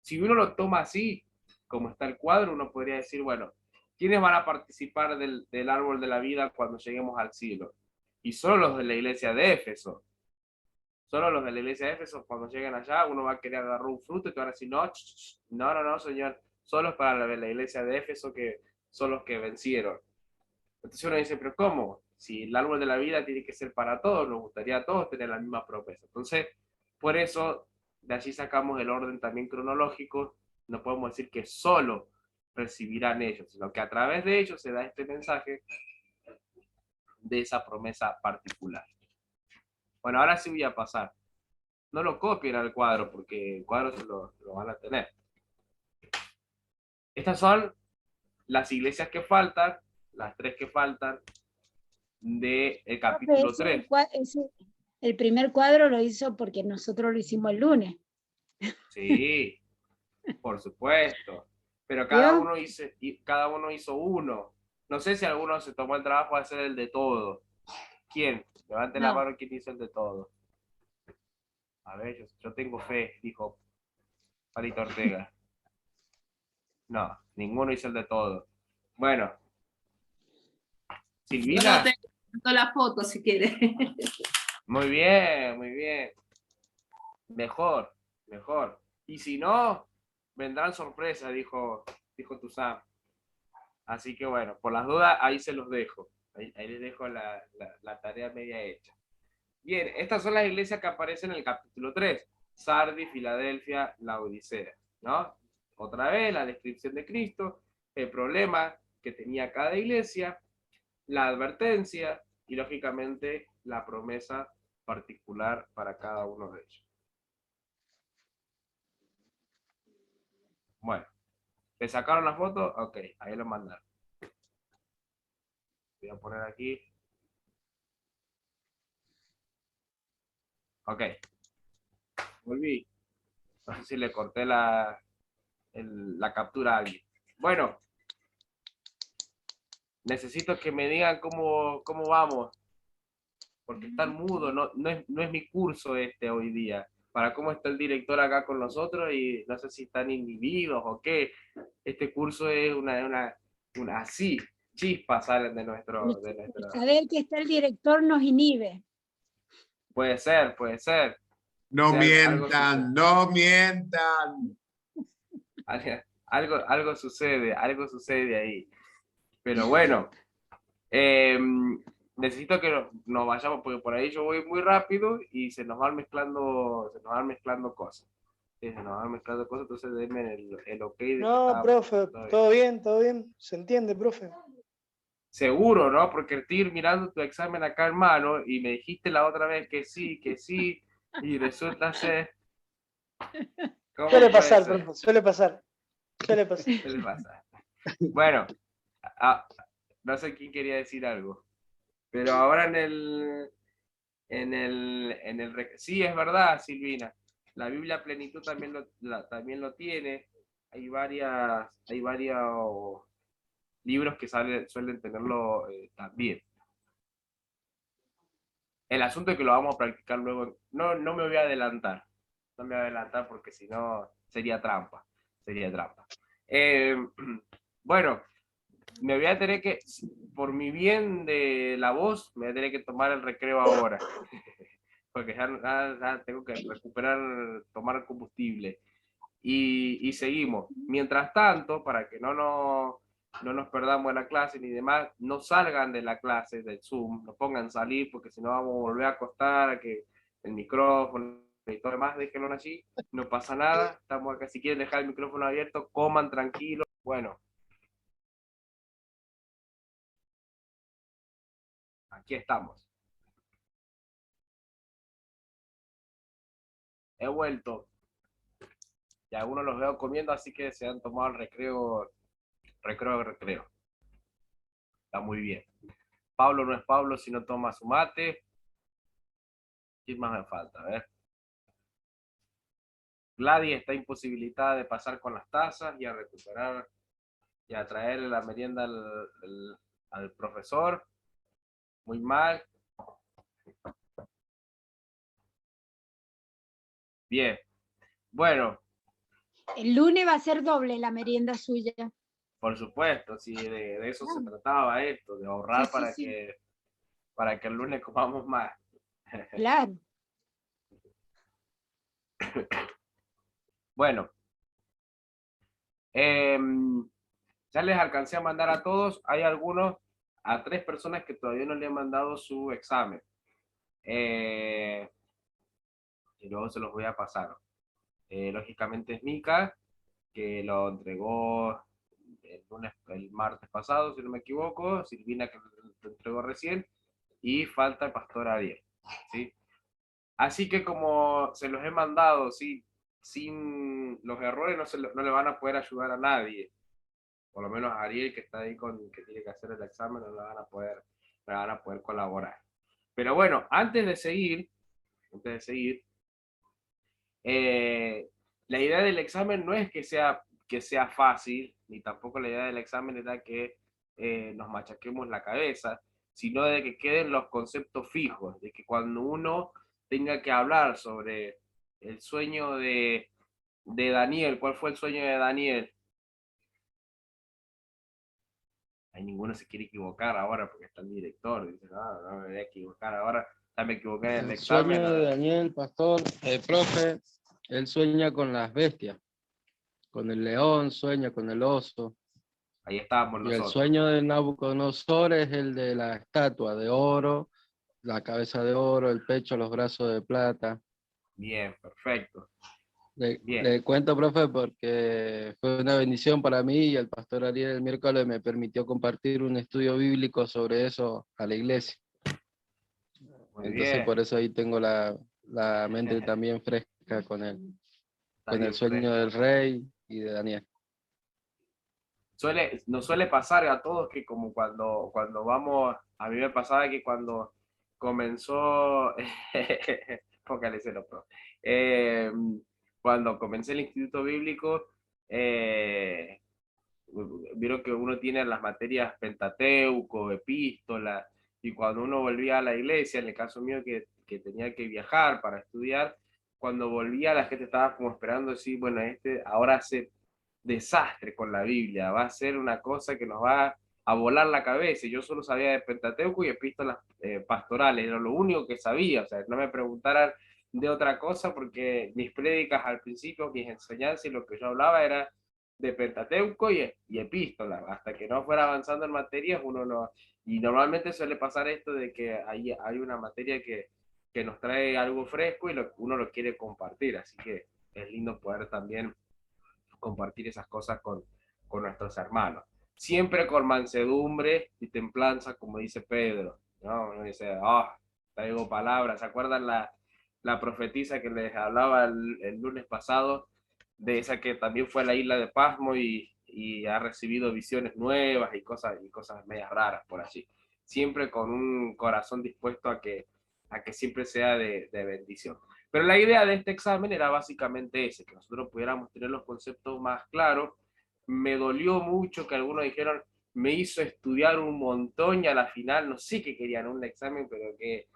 Si uno lo toma así, como está el cuadro, uno podría decir, bueno, ¿quiénes van a participar del árbol de la vida cuando lleguemos al cielo? Y solo los de la iglesia de Éfeso. Solo los de la iglesia de Éfeso, cuando lleguen allá, uno va a querer agarrar un fruto y te van a decir, no, no, señor, solo es para la iglesia de Éfeso, que son los que vencieron. Entonces uno dice, pero ¿cómo? Si el árbol de la vida tiene que ser para todos, nos gustaría a todos tener la misma promesa. Entonces, por eso, de allí sacamos el orden también cronológico. No podemos decir que solo recibirán ellos, sino que a través de ellos se da este mensaje de esa promesa particular. Bueno, ahora sí voy a pasar. No lo copien al cuadro, porque el cuadro se lo van a tener. Estas son las iglesias que faltan, las 3 que faltan del capítulo 3. El primer cuadro lo hizo porque nosotros lo hicimos el lunes. Sí, por supuesto. Pero cada uno hizo uno. No sé si alguno se tomó el trabajo de hacer el de todo. ¿Quién? Levante la mano quién hizo el de todo. A ver, yo tengo fe, dijo Palito Ortega. No, ninguno hizo el de todo. Bueno. Silvina. Yo te la foto si quieres. Muy bien, muy bien. Mejor. Y si no, vendrán sorpresas, dijo Tuzán. Así que bueno, por las dudas, ahí se los dejo. Ahí les dejo la tarea media hecha. Bien, estas son las iglesias que aparecen en el capítulo 3. Sardis, Filadelfia, Laodicea, ¿no? Otra vez la descripción de Cristo, el problema que tenía cada iglesia, la advertencia y lógicamente la promesa particular para cada uno de ellos. Bueno, ¿le sacaron la foto? Ok, ahí lo mandaron. Voy a poner aquí. Ok. Volví. No sé si le corté la captura a alguien. Bueno. Necesito que me digan cómo vamos. Porque están mudos. No es mi curso hoy día. Para cómo está el director acá con nosotros y no sé si están inhibidos o qué. Este curso es una así. Chispas salen de nuestro... Saber que está el director nos inhibe. Puede ser. No mientan, no mientan. Algo sucede ahí. Pero bueno, necesito que nos vayamos, porque por ahí yo voy muy rápido y se nos van mezclando cosas. Sí, se nos van mezclando cosas, entonces denme el ok. No, profe, todo bien. Se entiende, profe. Seguro, ¿no? Porque estoy ir mirando tu examen acá, hermano, y me dijiste la otra vez que sí, y resulta ser... Suele pasar, profe, suele pasar. Bueno, no sé quién quería decir algo, pero ahora sí, es verdad, Silvina, la Biblia Plenitud también lo tiene. Hay varios libros que suelen tenerlo también. El asunto es que lo vamos a practicar luego. No me voy a adelantar. No me voy a adelantar porque si no sería trampa. Bueno, me voy a tener que, por mi bien de la voz, me voy a tener que tomar el recreo ahora. Porque ya tengo que recuperar, tomar combustible. Y seguimos. Mientras tanto, para que no nos perdamos en la clase ni demás, no salgan de la clase del Zoom, no pongan salir, porque si no vamos a volver a acostar, a que el micrófono y todo demás, déjenlo allí, no pasa nada, estamos acá. Si quieren dejar el micrófono abierto, coman tranquilos. Bueno, aquí estamos. He vuelto. Y algunos los veo comiendo, así que se han tomado el recreo. Está muy bien. Pablo no es Pablo si no toma su mate. ¿Quién más me falta? A ver. Gladys está imposibilitada de pasar con las tazas y a recuperar y a traerle la merienda al profesor. Muy mal. Bien. Bueno, El lunes va a ser doble la merienda suya. por supuesto, si de eso se trataba esto, de ahorrar Sí, sí, sí. para que el lunes comamos más. Claro. Bueno, ya les alcancé a mandar a todos. Hay a 3 personas que todavía no le han mandado su examen. Y luego se los voy a pasar. Lógicamente es Mica, que lo entregó el martes pasado, si no me equivoco. Silvina, que lo entregó recién. Y falta el pastor Ariel. ¿Sí? Así que como se los he mandado, ¿sí? Sin los errores no le van a poder ayudar a nadie. Por lo menos a Ariel, que está ahí que tiene que hacer el examen, no le van a poder colaborar. Pero bueno, antes de seguir, la idea del examen no es que sea fácil, ni tampoco la idea del examen era que nos machaquemos la cabeza, sino de que queden los conceptos fijos, de que cuando uno tenga que hablar sobre el sueño de Daniel, ¿cuál fue el sueño de Daniel? Hay ninguno se quiere equivocar ahora porque está el director, dice, no me voy a equivocar ahora, ya me equivoqué en el examen. El sueño de Daniel, pastor, el profe, él sueña con las bestias, con el león, sueña con el oso. Ahí estábamos Y nosotros. el sueño de Nabucodonosor es el de la estatua de oro, la cabeza de oro, el pecho, los brazos de plata. Bien, perfecto. Bien. Le cuento, profe, porque fue una bendición para mí y el pastor Ariel el miércoles me permitió compartir un estudio bíblico sobre eso a la iglesia. Muy Entonces bien. por eso ahí tengo la mente también fresca con el sueño del rey y de Daniel. Nos suele pasar a todos que como cuando vamos, a mí me pasaba que cuando comenzó, focalícelo, pro. Cuando comencé el instituto bíblico, vieron que uno tiene las materias Pentateuco, Epístola, y cuando uno volvía a la iglesia, en el caso mío que tenía que viajar para estudiar, cuando volvía la gente estaba como esperando decir, bueno, ahora hace desastre con la Biblia, va a ser una cosa que nos va a volar la cabeza. Yo solo sabía de Pentateuco y epístolas pastorales, era lo único que sabía, o sea, no me preguntaran de otra cosa porque mis prédicas al principio, mis enseñanzas y lo que yo hablaba era de Pentateuco y epístolas, hasta que no fuera avanzando en materias, uno no, y normalmente suele pasar esto de que hay una materia que nos trae algo fresco y uno lo quiere compartir, así que es lindo poder también compartir esas cosas con nuestros hermanos. Siempre con mansedumbre y templanza, como dice Pedro, ¿no? Uno dice, traigo palabras. ¿Se acuerdan la profetisa que les hablaba el lunes pasado? De esa que también fue a la isla de Pasmo y ha recibido visiones nuevas y cosas medias raras por allí. Siempre con un corazón dispuesto a que siempre sea de bendición. Pero la idea de este examen era básicamente ese, que nosotros pudiéramos tener los conceptos más claros. Me dolió mucho que algunos dijeron, me hizo estudiar un montón y a la final no sé qué querían un examen, pero que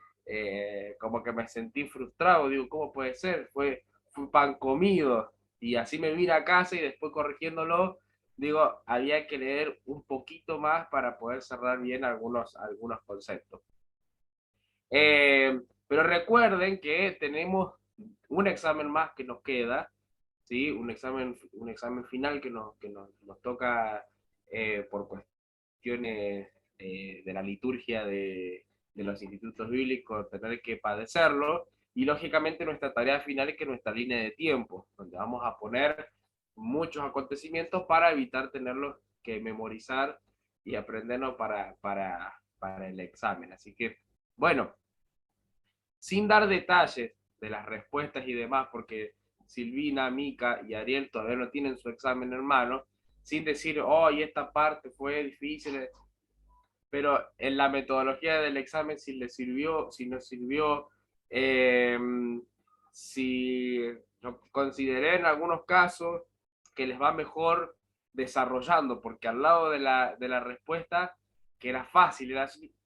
como que me sentí frustrado. Digo, ¿cómo puede ser? Fue pan comido. Y así me vine a casa y después corrigiéndolo, digo, había que leer un poquito más para poder cerrar bien algunos conceptos. Pero recuerden que tenemos un examen más que nos queda, ¿sí? Un examen final que nos toca por cuestiones de la liturgia de los institutos bíblicos, tener que padecerlo, y lógicamente nuestra tarea final es que nuestra línea de tiempo, donde vamos a poner muchos acontecimientos para evitar tenerlos que memorizar y aprendernos para para el examen. Así que, bueno, sin dar detalles de las respuestas y demás, porque Silvina, Mica y Ariel todavía no tienen su examen en mano, sin decir, oh, y esta parte fue difícil, pero en la metodología del examen, si les sirvió, si nos sirvió, eh, si consideré en algunos casos que les va mejor desarrollando, porque al lado de la respuesta, que era fácil,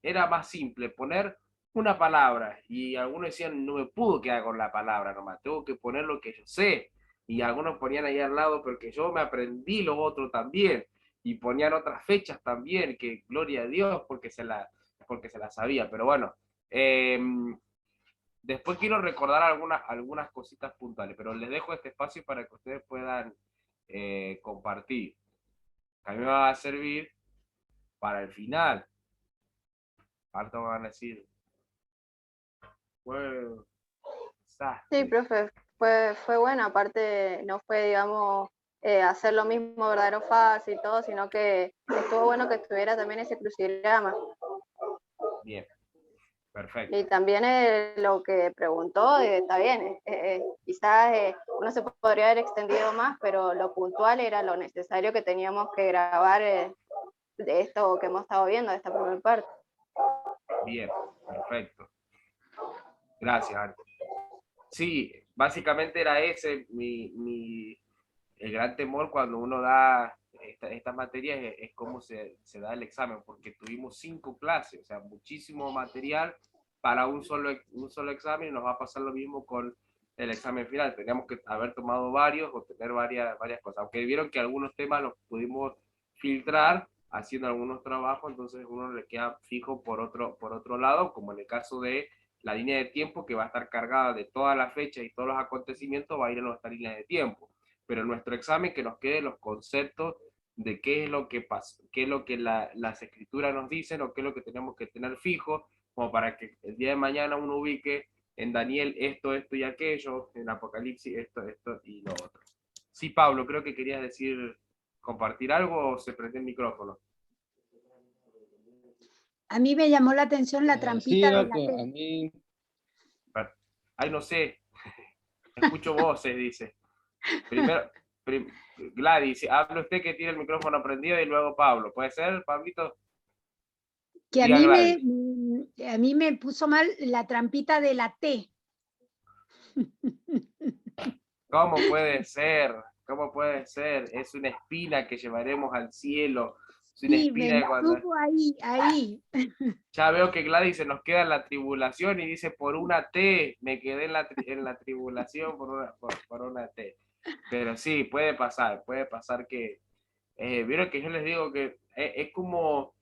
era más simple, poner una palabra, y algunos decían, no me puedo quedar con la palabra nomás, tengo que poner lo que yo sé, y algunos ponían ahí al lado, porque yo me aprendí lo otro también, y ponían otras fechas también, que gloria a Dios, porque se la sabía, pero bueno, después quiero recordar algunas cositas puntuales, pero les dejo este espacio para que ustedes puedan compartir. A mí me va a servir para el final. Harto me van a decir, bueno, Sí, profe, fue bueno, aparte no fue, digamos, hacer lo mismo verdadero fácil y todo, sino que estuvo bueno que estuviera también ese crucigrama. bien, perfecto. Y también lo que preguntó, está bien, quizás uno se podría haber extendido más, pero lo puntual era lo necesario que teníamos que grabar de esto que hemos estado viendo, de esta primera parte. Bien, perfecto. Gracias, Arco. Sí, básicamente era ese el gran temor cuando uno da estas materias es cómo se da el examen, porque tuvimos 5 clases, o sea, muchísimo material para un solo examen, y nos va a pasar lo mismo con el examen final. Teníamos que haber tomado varios o tener varias cosas, aunque vieron que algunos temas los pudimos filtrar haciendo algunos trabajos, entonces uno le queda fijo por otro lado, como en el caso de la línea de tiempo, que va a estar cargada de todas las fechas y todos los acontecimientos, va a ir en nuestra línea de tiempo. Pero en nuestro examen que nos queden los conceptos de qué es lo que pasa, qué es lo que las escrituras nos dicen, o qué es lo que tenemos que tener fijo, como para que el día de mañana uno ubique en Daniel esto y aquello, en Apocalipsis esto y lo otro. Sí, Pablo, creo que querías decir, compartir algo, o se prende el micrófono. A mí me llamó la atención la Sí, trampita de la Marco, T. a mí, Ay, no sé, escucho voces, dice. Primero, Gladys, habla usted que tiene el micrófono prendido, y luego Pablo. ¿Puede ser, Pablito? Que Diga Gladys. a mí me puso mal la trampita de la T. ¿Cómo puede ser? ¿Cómo puede ser? Es una espina que llevaremos al cielo. Es una Sí, me espina que cuando... estuvo ahí. Ya veo que Gladys se nos queda en la tribulación y dice, por una T, me quedé en la tribulación por una T. Pero sí, puede pasar que... vieron que yo les digo que es como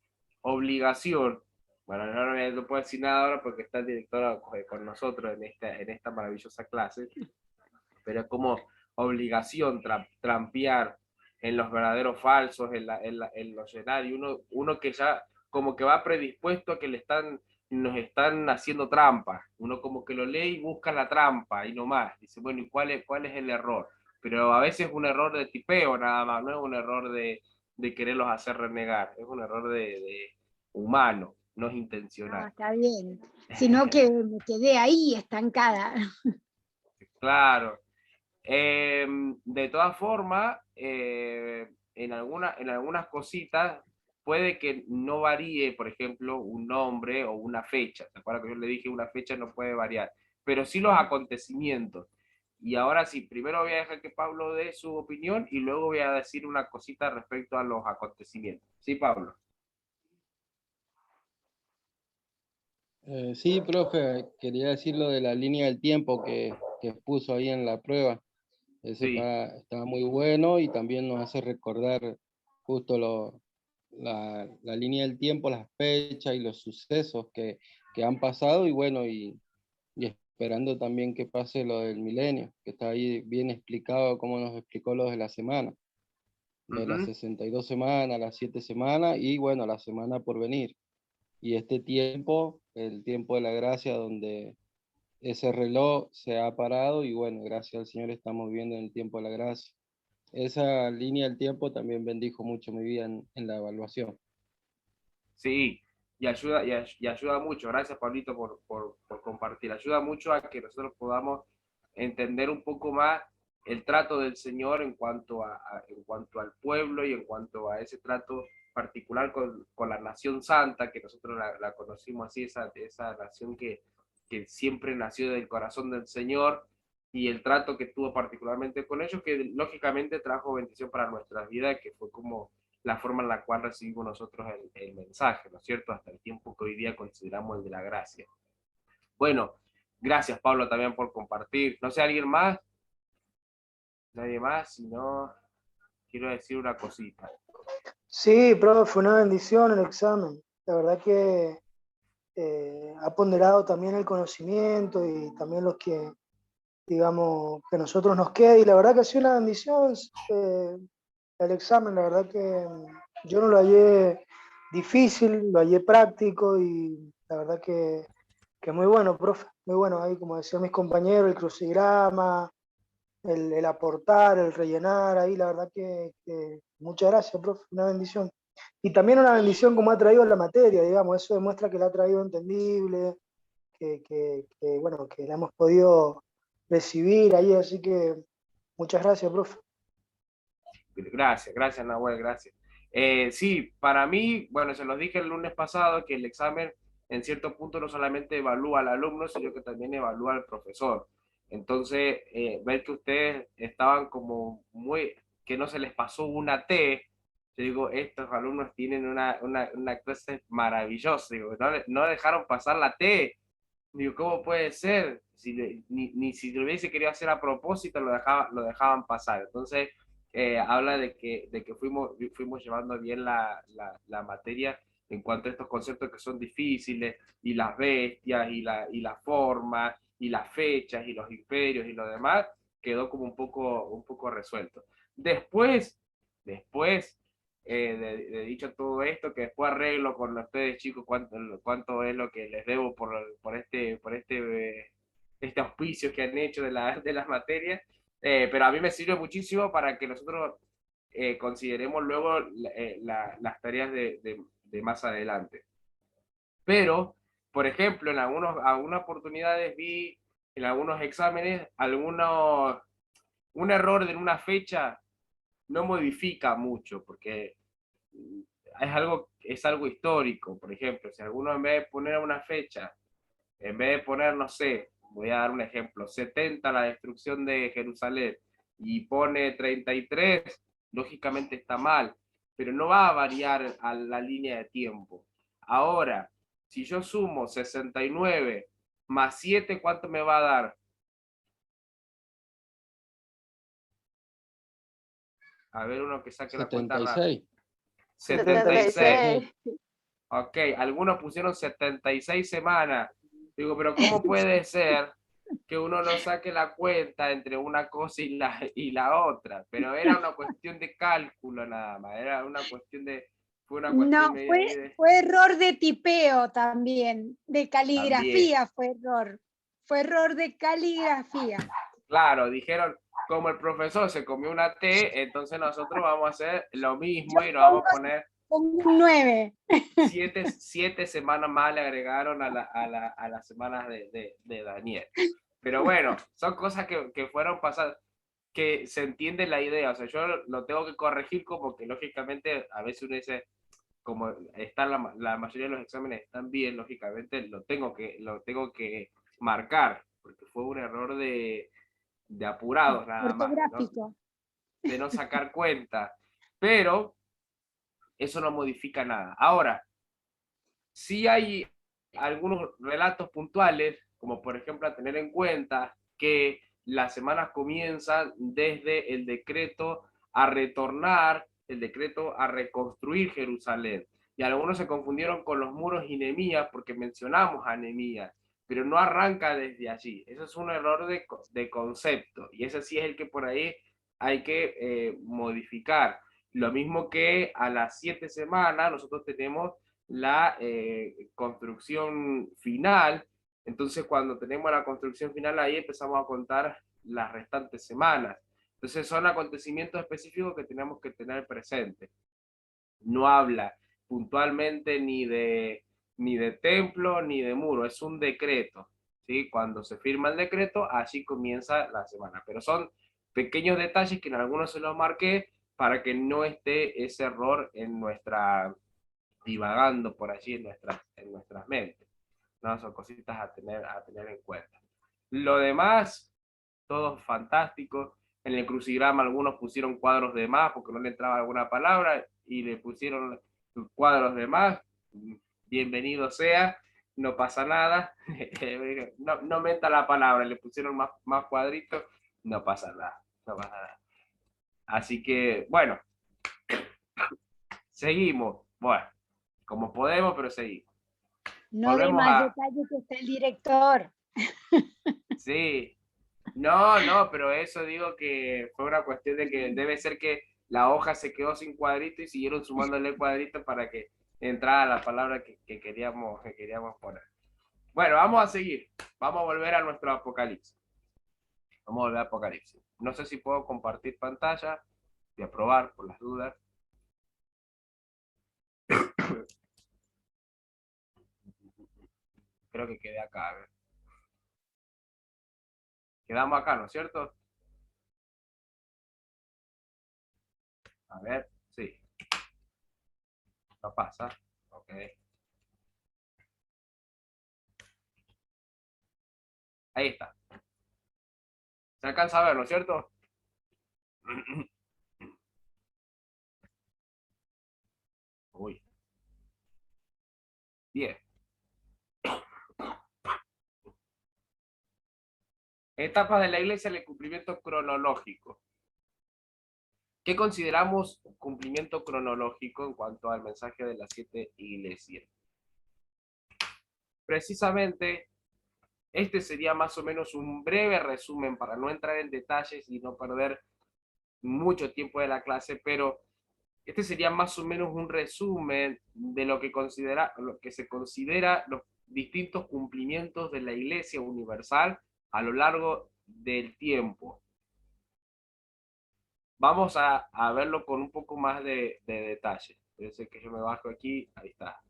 obligación. Bueno, no puedo decir nada ahora porque está el director con nosotros en esta maravillosa clase, pero es como obligación trampear en los verdaderos falsos, en los llenarios, uno que ya como que va predispuesto a que nos están haciendo trampa, uno como que lo lee y busca la trampa y no más, dice, bueno, ¿y cuál es el error? Pero a veces es un error de tipeo nada más, no es un error de quererlos hacer renegar, es un error de humano, no es No, intencional. está bien. Sino que me quedé ahí estancada. Claro. De todas formas, en algunas cositas puede que no varíe, por ejemplo, un nombre o una fecha. ¿Se acuerdan que yo le dije una fecha no puede variar? Pero sí los acontecimientos. Y ahora sí, primero voy a dejar que Pablo dé su opinión y luego voy a decir una cosita respecto a los acontecimientos. Sí, Pablo. sí, profe, quería decir lo de la línea del tiempo que puso ahí en la prueba. Ese Sí. está muy bueno y también nos hace recordar justo la línea del tiempo, las fechas y los sucesos que han pasado, y bueno, y esperando también que pase lo del milenio, que está ahí bien explicado, como nos explicó lo de la semana, lo de las 62 semanas, las 7 semanas y bueno, la semana por venir. Y este tiempo, el tiempo de la gracia, donde ese reloj se ha parado y bueno, gracias al Señor estamos viviendo en el tiempo de la gracia. Esa línea del tiempo también bendijo mucho mi vida en la evaluación. Sí, y ayuda mucho. Gracias, Pablito, por compartir. Ayuda mucho a que nosotros podamos entender un poco más el trato del Señor en cuanto en cuanto al pueblo y en cuanto a ese trato particular con la nación santa, que nosotros la conocimos así, esa nación que siempre nació del corazón del Señor, y el trato que tuvo particularmente con ellos, que lógicamente trajo bendición para nuestras vidas, que fue como la forma en la cual recibimos nosotros el mensaje, ¿no es cierto? Hasta el tiempo que hoy día consideramos el de la gracia. Bueno, gracias, Pablo, también por compartir. No sé, ¿alguien más? Nadie más, si no, quiero decir una cosita. Sí, profe, fue una bendición el examen. La verdad que ha ponderado también el conocimiento y también los que, digamos, que nosotros nos quede. Y la verdad que ha sido una bendición el examen. La verdad que yo no lo hallé difícil, lo hallé práctico y la verdad que muy bueno, profe. Muy bueno ahí, como decían mis compañeros, el crucigrama, el aportar, el rellenar, ahí la verdad que muchas gracias, profe, una bendición. Y también una bendición como ha traído la materia, digamos, eso demuestra que la ha traído entendible, bueno, que la hemos podido recibir ahí, así que muchas gracias, profe. Gracias, Nahuel, gracias. Sí, para mí, bueno, se los dije el lunes pasado que el examen en cierto punto no solamente evalúa al alumno, sino que también evalúa al profesor. Entonces, ver que ustedes estaban como muy, que no se les pasó una T, yo digo, estos alumnos tienen una clase maravillosa, digo, no dejaron pasar la T. Digo, ¿cómo puede ser? Ni si lo hubiese querido hacer a propósito, lo dejaban pasar. Entonces, habla de que fuimos llevando bien la materia en cuanto a estos conceptos que son difíciles, y las bestias, y la forma, y las fechas, y los imperios, y lo demás, quedó como un poco resuelto. Después de dicho todo esto, que después arreglo con ustedes, chicos, cuánto es lo que les debo por este auspicio que han hecho de las materias, pero a mí me sirve muchísimo para que nosotros consideremos luego las tareas de más adelante. Pero, por ejemplo, algunas oportunidades vi en algunos exámenes un error en una fecha no modifica mucho, porque es algo histórico. Por ejemplo, si alguno en vez de poner una fecha, en vez de poner, no sé, voy a dar un ejemplo, 70 la destrucción de Jerusalén, y pone 33, lógicamente está mal, pero no va a variar a la línea de tiempo. Ahora, si yo sumo 69 más 7, ¿cuánto me va a dar? A ver, uno que saque la cuenta rápido. 76. 76. Ok, algunos pusieron 76 semanas. Digo, pero ¿cómo puede ser que uno no saque la cuenta entre una cosa y la otra? Pero era una cuestión de cálculo nada más, era una cuestión fue una cuestión No, fue error de tipeo también, de caligrafía también. fue error de caligrafía. Claro, dijeron, como el profesor se comió una T, entonces nosotros vamos a hacer lo mismo y nos vamos a poner un 9. 7 semanas más le agregaron a las semanas de Daniel. Pero bueno, son cosas que fueron pasadas, que se entiende la idea. O sea, yo lo tengo que corregir como que lógicamente a veces uno dice, como están la mayoría de los exámenes están bien, lógicamente lo tengo que marcar, porque fue un error de apurados nada más, ¿no? De no sacar cuenta. Pero eso no modifica nada. Ahora, sí hay algunos relatos puntuales, como por ejemplo a tener en cuenta que las semanas comienzan desde el decreto a retornar, el decreto a reconstruir Jerusalén. Y algunos se confundieron con los muros y Nehemías porque mencionamos a Nehemías, pero no arranca desde allí. Eso es un error de concepto, y ese sí es el que por ahí hay que modificar. Lo mismo que a las 7 semanas nosotros tenemos la construcción final. Entonces, cuando tenemos la construcción final, ahí empezamos a contar las restantes semanas. Entonces, son acontecimientos específicos que tenemos que tener presentes. No habla puntualmente ni de ni de templo, ni de muro, es un decreto, ¿sí? Cuando se firma el decreto, allí comienza la semana, pero son pequeños detalles que en algunos se los marqué para que no esté ese error en nuestra, divagando por allí en nuestras mentes, ¿no? Son cositas a tener en cuenta. Lo demás, todo fantástico. En el crucigrama algunos pusieron cuadros de más porque no le entraba alguna palabra y le pusieron cuadros de más. Bienvenido sea, no pasa nada. No meta la palabra, le pusieron más cuadritos, no pasa nada, no pasa nada. Así que, bueno, seguimos. Bueno, como podemos, pero seguimos. No de Volvemos más a... detalles que está el director. Sí, no, pero eso digo que fue una cuestión de que debe ser que la hoja se quedó sin cuadrito y siguieron sumándole cuadritos para que entrara la palabra que queríamos poner. Bueno, vamos a seguir. Vamos a volver a nuestro Apocalipsis. Vamos a volver a Apocalipsis. No sé si puedo compartir pantalla. Voy a probar por las dudas. Creo que quedé acá. A ver. Quedamos acá, ¿no es cierto? A ver, sí. No pasa. Ok. Ahí está. Se alcanza a ver, ¿no es cierto? Uy. Bien. Etapas de la iglesia en el cumplimiento cronológico. ¿Qué consideramos cumplimiento cronológico en cuanto al mensaje de las 7 iglesias? Precisamente, este sería más o menos un breve resumen para no entrar en detalles y no perder mucho tiempo de la clase, pero este sería más o menos un resumen de lo que se considera los distintos cumplimientos de la Iglesia Universal a lo largo del tiempo. Vamos a verlo con un poco más de detalle. Parece que yo me bajo aquí, ahí está.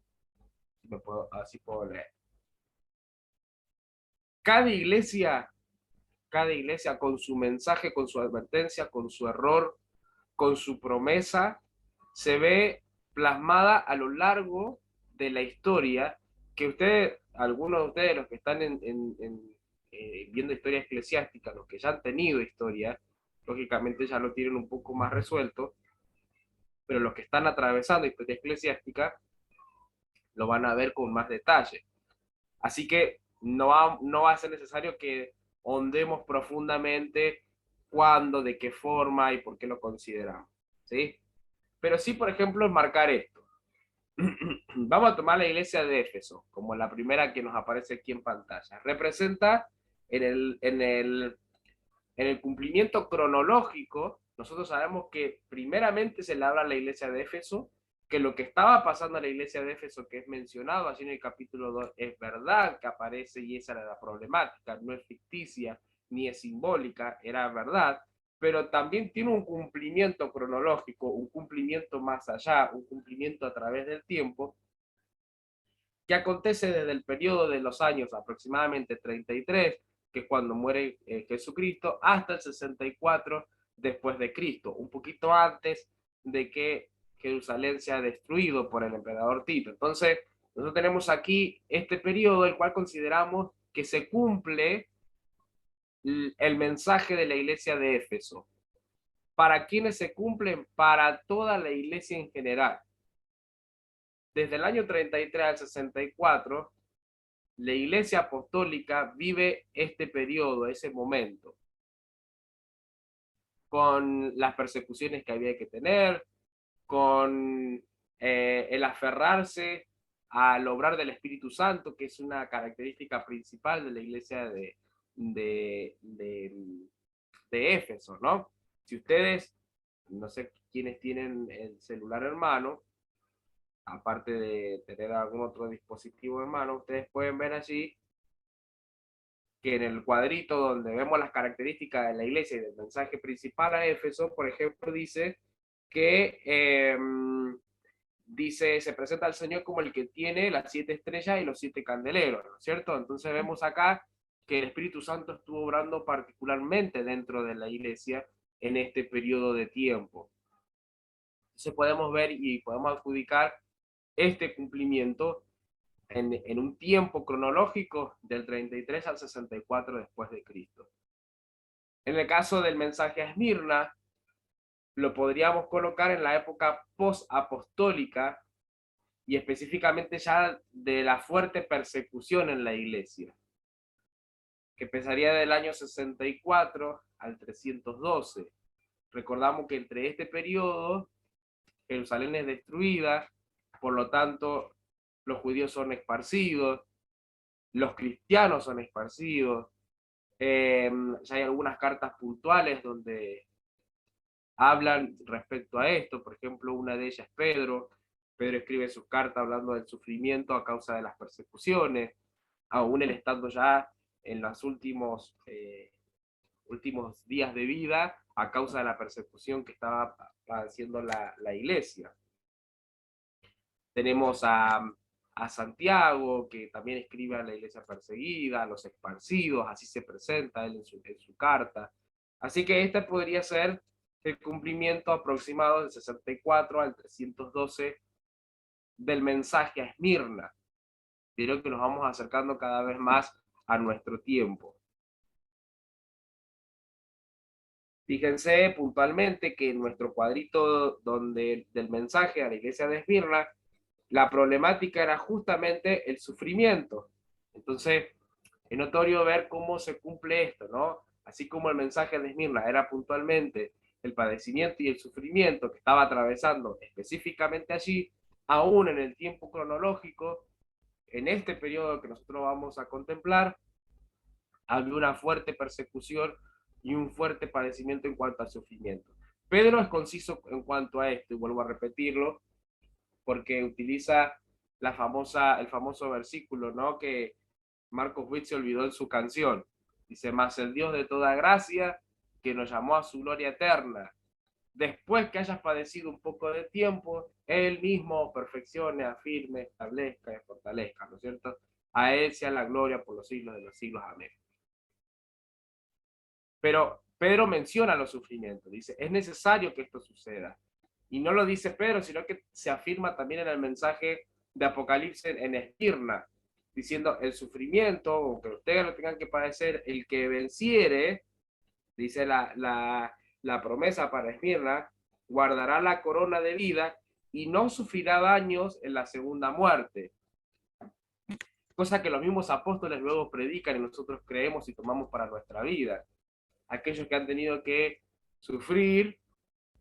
Así puedo leer. Cada iglesia con su mensaje, con su advertencia, con su error, con su promesa, se ve plasmada a lo largo de la historia, que ustedes, algunos de ustedes, los que están viendo historia eclesiástica, los que ya han tenido historia, lógicamente ya lo tienen un poco más resuelto, pero los que están atravesando historia eclesiástica lo van a ver con más detalle. Así que no va a ser necesario que hondemos profundamente cuándo, de qué forma y por qué lo consideramos, ¿sí? Pero sí, por ejemplo, enmarcar esto. Vamos a tomar la iglesia de Éfeso, como la primera que nos aparece aquí en pantalla. Representa en el cumplimiento cronológico, nosotros sabemos que primeramente se le habla a la iglesia de Éfeso, que lo que estaba pasando en la iglesia de Éfeso, que es mencionado así en el capítulo 2, es verdad que aparece y esa era la problemática, no es ficticia ni es simbólica, era verdad, pero también tiene un cumplimiento cronológico, un cumplimiento más allá, un cumplimiento a través del tiempo, que acontece desde el periodo de los años aproximadamente 33, que es cuando muere Jesucristo, hasta el 64 después de Cristo, un poquito antes de que Jerusalén sea destruido por el emperador Tito. Entonces, nosotros tenemos aquí este periodo, el cual consideramos que se cumple el mensaje de la iglesia de Éfeso. ¿Para quiénes se cumplen? Para toda la iglesia en general. Desde el año 33 al 64, la iglesia apostólica vive este periodo, ese momento, con las persecuciones que había que tener, con el aferrarse al obrar del Espíritu Santo, que es una característica principal de la iglesia de Éfeso, ¿no? Si ustedes, no sé quiénes tienen el celular en mano, aparte de tener algún otro dispositivo en mano, ustedes pueden ver allí que en el cuadrito donde vemos las características de la iglesia y del mensaje principal a Éfeso, por ejemplo, dice que dice, se presenta al Señor como el que tiene las 7 estrellas y los 7 candeleros, ¿no es cierto? Entonces vemos acá que el Espíritu Santo estuvo obrando particularmente dentro de la iglesia en este periodo de tiempo. Entonces podemos ver y podemos adjudicar este cumplimiento en un tiempo cronológico del 33 al 64 después de Cristo. En el caso del mensaje a Esmirna, lo podríamos colocar en la época post-apostólica y específicamente ya de la fuerte persecución en la iglesia, que empezaría del año 64 al 312. Recordamos que entre este periodo, Jerusalén es destruida, por lo tanto, los judíos son esparcidos, los cristianos son esparcidos, ya hay algunas cartas puntuales donde hablan respecto a esto, por ejemplo, una de ellas es Pedro. Pedro escribe sus cartas hablando del sufrimiento a causa de las persecuciones, aún él estando ya en los últimos días de vida a causa de la persecución que estaba padeciendo la iglesia. Tenemos a Santiago, que también escribe a la iglesia perseguida, a los esparcidos, así se presenta él en su carta. Así que este podría ser el cumplimiento aproximado del 64 al 312 del mensaje a Esmirna. Creo que nos vamos acercando cada vez más a nuestro tiempo. Fíjense puntualmente que en nuestro cuadrito del mensaje a la iglesia de Esmirna, la problemática era justamente el sufrimiento. Entonces, es notorio ver cómo se cumple esto, ¿no? Así como el mensaje de Esmirna era puntualmente el padecimiento y el sufrimiento que estaba atravesando específicamente allí, aún en el tiempo cronológico, en este periodo que nosotros vamos a contemplar, había una fuerte persecución y un fuerte padecimiento en cuanto al sufrimiento. Pedro es conciso en cuanto a esto, y vuelvo a repetirlo, porque utiliza el famoso versículo, ¿no? Que Marcos Witt se olvidó en su canción. Dice, mas el Dios de toda gracia, que nos llamó a su gloria eterna, después que hayas padecido un poco de tiempo, Él mismo perfeccione, afirme, establezca y fortalezca, ¿no es cierto? A Él sea la gloria por los siglos de los siglos. Amén. Pero Pedro menciona los sufrimientos, dice, es necesario que esto suceda. Y no lo dice Pedro, sino que se afirma también en el mensaje de Apocalipsis en Esmirna, diciendo el sufrimiento, aunque ustedes lo tengan que padecer, el que venciere, dice la promesa para Esmirna, guardará la corona de vida y no sufrirá daños en la segunda muerte. Cosa que los mismos apóstoles luego predican y nosotros creemos y tomamos para nuestra vida. Aquellos que han tenido que sufrir,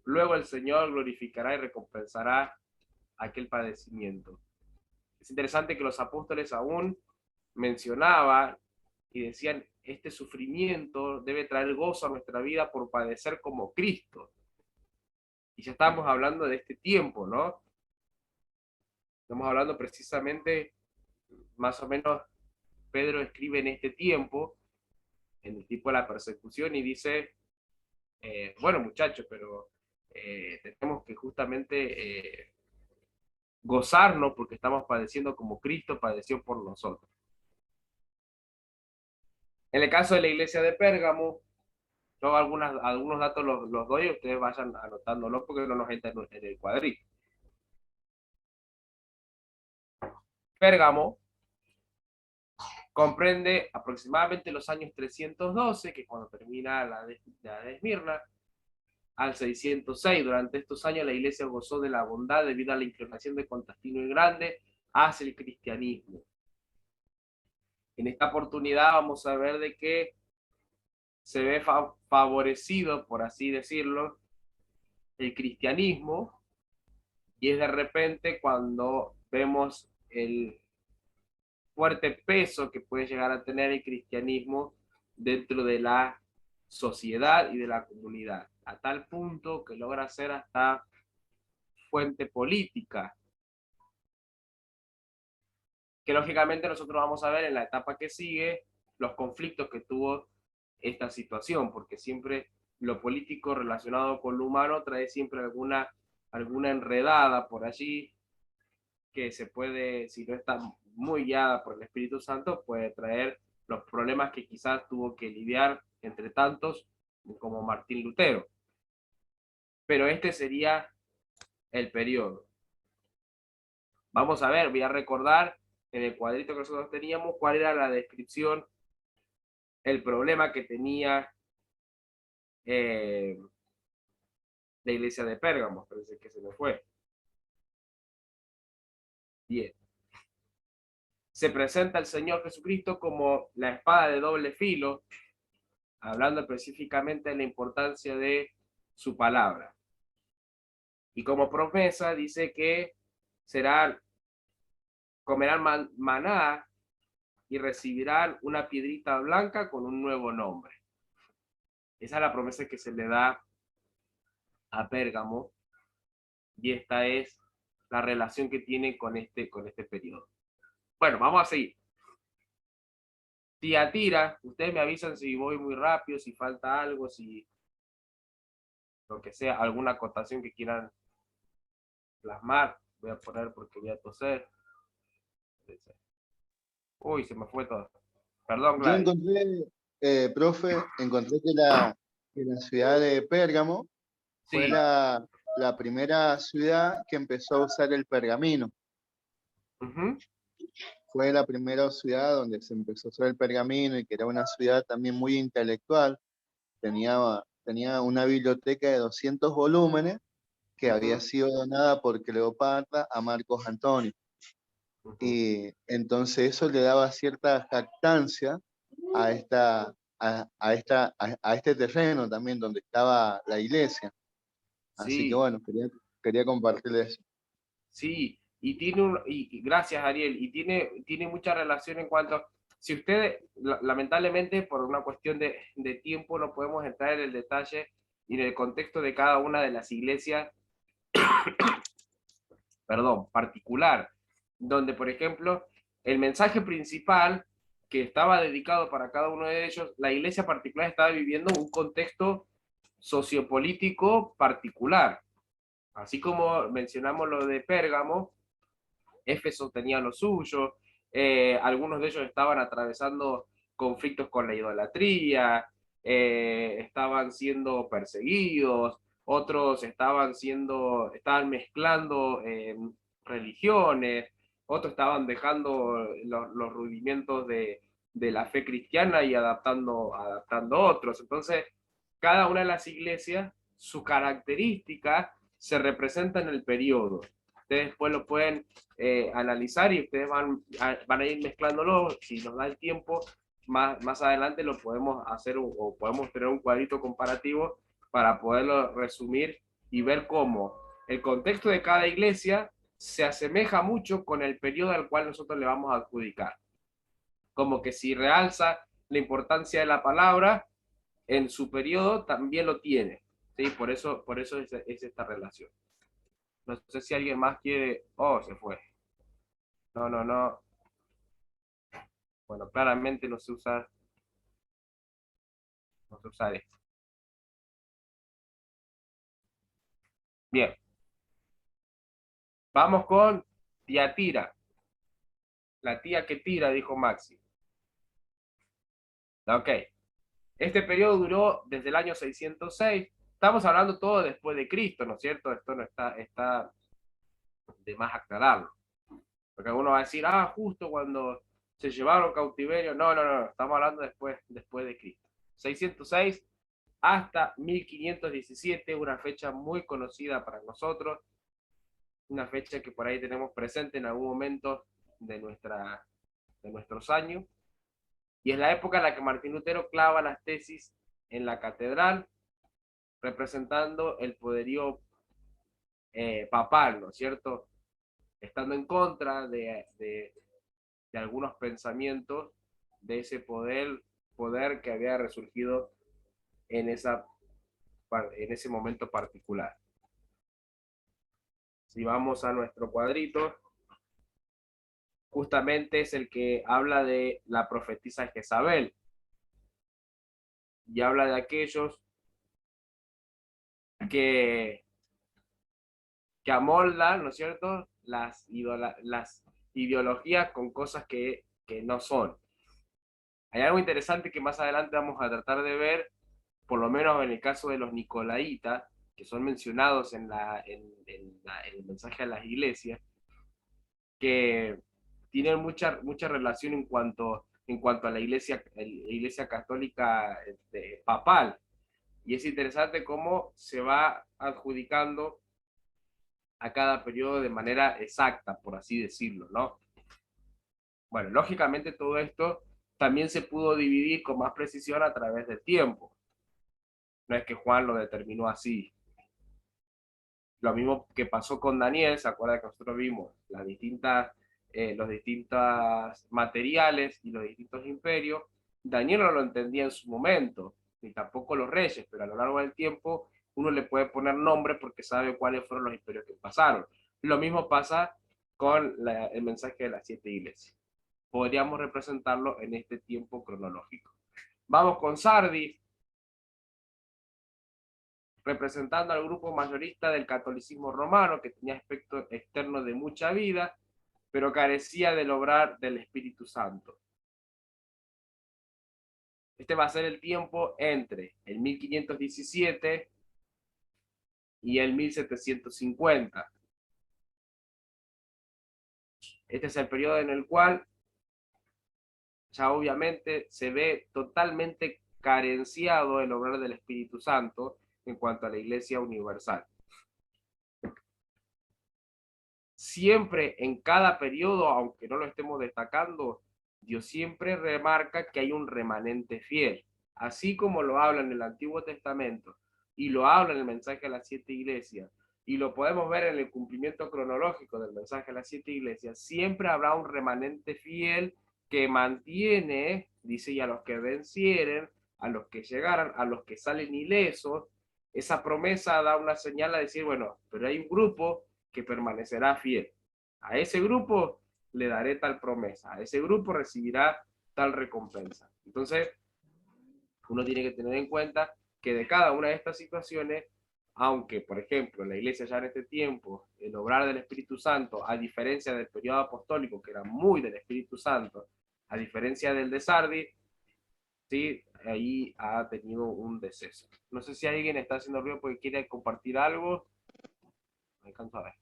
luego el Señor glorificará y recompensará aquel padecimiento. Es interesante que los apóstoles aún mencionaban y decían, este sufrimiento debe traer gozo a nuestra vida por padecer como Cristo. Y ya estamos hablando de este tiempo, ¿no? Estamos hablando precisamente, más o menos, Pedro escribe en este tiempo, en el tipo de la persecución, y dice, bueno muchachos, pero tenemos que justamente gozarnos porque estamos padeciendo como Cristo padeció por nosotros. En el caso de la iglesia de Pérgamo, yo algunos datos los doy, ustedes vayan anotándolos porque no nos entran en el cuadrito. Pérgamo comprende aproximadamente los años 312, que es cuando termina la de Esmirna, al 606. Durante estos años la iglesia gozó de la bondad debido a la inclinación de Constantino el Grande hacia el cristianismo. En esta oportunidad vamos a ver de que se ve favorecido, por así decirlo, el cristianismo, y es de repente cuando vemos el fuerte peso que puede llegar a tener el cristianismo dentro de la sociedad y de la comunidad, a tal punto que logra ser hasta fuente política, que lógicamente nosotros vamos a ver en la etapa que sigue los conflictos que tuvo esta situación, porque siempre lo político relacionado con lo humano trae siempre alguna enredada por allí, que se puede, si no está muy guiada por el Espíritu Santo, puede traer los problemas que quizás tuvo que lidiar entre tantos como Martín Lutero. Pero este sería el periodo. Vamos a ver, voy a recordar en el cuadrito que nosotros teníamos cuál era la descripción, el problema que tenía la iglesia de Pérgamo. Parece que se me fue. Bien. Se presenta el Señor Jesucristo como la espada de doble filo, hablando específicamente de la importancia de su palabra. Y como promesa dice que comerán maná y recibirán una piedrita blanca con un nuevo nombre. Esa es la promesa que se le da a Pérgamo, y esta es la relación que tiene con este periodo. Bueno, vamos a seguir. Tiatira, ustedes me avisan si voy muy rápido, si falta algo, si lo que sea, alguna acotación que quieran plasmar. Voy a poner porque voy a toser. Uy, se me fue todo. Perdón, Yo Gladys. encontré, profe, encontré que la ciudad de Pérgamo fue Sí. la primera ciudad que empezó a usar el pergamino. Ujú. Fue la primera ciudad donde se empezó a usar el pergamino y que era una ciudad también muy intelectual. Tenía una biblioteca de 200 volúmenes que había sido donada por Cleopatra a Marcos Antonio. Y entonces eso le daba cierta jactancia a este terreno también donde estaba la iglesia. Así Sí. que bueno, quería compartirles eso. Sí, y y gracias, Ariel, y tiene mucha relación en cuanto, si ustedes, lamentablemente por una cuestión de tiempo no podemos entrar en el detalle y en el contexto de cada una de las iglesias, perdón, particular, donde por ejemplo el mensaje principal que estaba dedicado para cada uno de ellos, la iglesia particular estaba viviendo un contexto sociopolítico particular. Así como mencionamos lo de Pérgamo, Éfeso tenía lo suyo, algunos de ellos estaban atravesando conflictos con la idolatría, estaban siendo perseguidos, otros estaban mezclando religiones, otros estaban dejando los rudimentos de la fe cristiana y adaptando otros. Entonces, cada una de las iglesias, su característica se representa en el periodo. Ustedes después lo pueden analizar y ustedes van a ir mezclándolo. Si nos da el tiempo, más adelante lo podemos hacer o podemos tener un cuadrito comparativo para poderlo resumir y ver cómo el contexto de cada iglesia se asemeja mucho con el periodo al cual nosotros le vamos a adjudicar. Como que si realza la importancia de la palabra, en su periodo también lo tiene. ¿Sí? Por eso es esta relación. No sé si alguien más quiere... Oh, se fue. No. Bueno, claramente no se usa esto. Bien. Vamos con Tiatira. La tía que tira, dijo Maxi. Ok. Este periodo duró desde el año 606. Estamos hablando todo después de Cristo, ¿no es cierto? Esto no está de más aclararlo. Porque alguno va a decir, justo cuando se llevaron cautiverio. No. Estamos hablando después de Cristo. 606 hasta 1517, una fecha muy conocida para nosotros, una fecha que por ahí tenemos presente en algún momento de nuestros años, y es la época en la que Martín Lutero clava las tesis en la catedral, representando el poderío papal, ¿no es cierto? Estando en contra de algunos pensamientos de ese poder que había resurgido en ese momento particular. Si vamos a nuestro cuadrito, justamente es el que habla de la profetisa Jezabel y habla de aquellos que amoldan, ¿no es cierto?, las ideologías con cosas que no son. Hay algo interesante que más adelante vamos a tratar de ver, por lo menos en el caso de los nicolaitas, que son mencionados en el mensaje a las iglesias, que tienen mucha relación en cuanto a la iglesia católica papal. Y es interesante cómo se va adjudicando a cada periodo de manera exacta, por así decirlo, ¿no? Bueno, lógicamente todo esto también se pudo dividir con más precisión a través del tiempo. No es que Juan lo determinó así. Lo mismo que pasó con Daniel, ¿se acuerda que nosotros vimos los distintos materiales y los distintos imperios? Daniel no lo entendía en su momento, ni tampoco los reyes, pero a lo largo del tiempo uno le puede poner nombre porque sabe cuáles fueron los imperios que pasaron. Lo mismo pasa con el mensaje de las 7 iglesias. Podríamos representarlo en este tiempo cronológico. Vamos con Sardis, representando al grupo mayorista del catolicismo romano, que tenía aspecto externo de mucha vida, pero carecía del obrar del Espíritu Santo. Este va a ser el tiempo entre el 1517 y el 1750. Este es el periodo en el cual ya obviamente se ve totalmente carenciado el obrar del Espíritu Santo en cuanto a la Iglesia Universal. Siempre en cada periodo, aunque no lo estemos destacando, Dios siempre remarca que hay un remanente fiel, así como lo habla en el Antiguo Testamento y lo habla en el mensaje a las 7 iglesias, y lo podemos ver en el cumplimiento cronológico del mensaje a las 7 iglesias. Siempre habrá un remanente fiel que mantiene, dice, y a los que vencieren, a los que llegaran, a los que salen ilesos. Esa promesa da una señal a decir, bueno, pero hay un grupo que permanecerá fiel. A ese grupo le daré tal promesa, a ese grupo recibirá tal recompensa. Entonces, uno tiene que tener en cuenta que de cada una de estas situaciones, aunque, por ejemplo, en la iglesia ya en este tiempo, el obrar del Espíritu Santo, a diferencia del periodo apostólico, que era muy del Espíritu Santo, a diferencia del de Sardis, sí, ahí ha tenido un deceso. No sé si alguien está haciendo ruido porque quiere compartir algo. Me alcanzo a ver.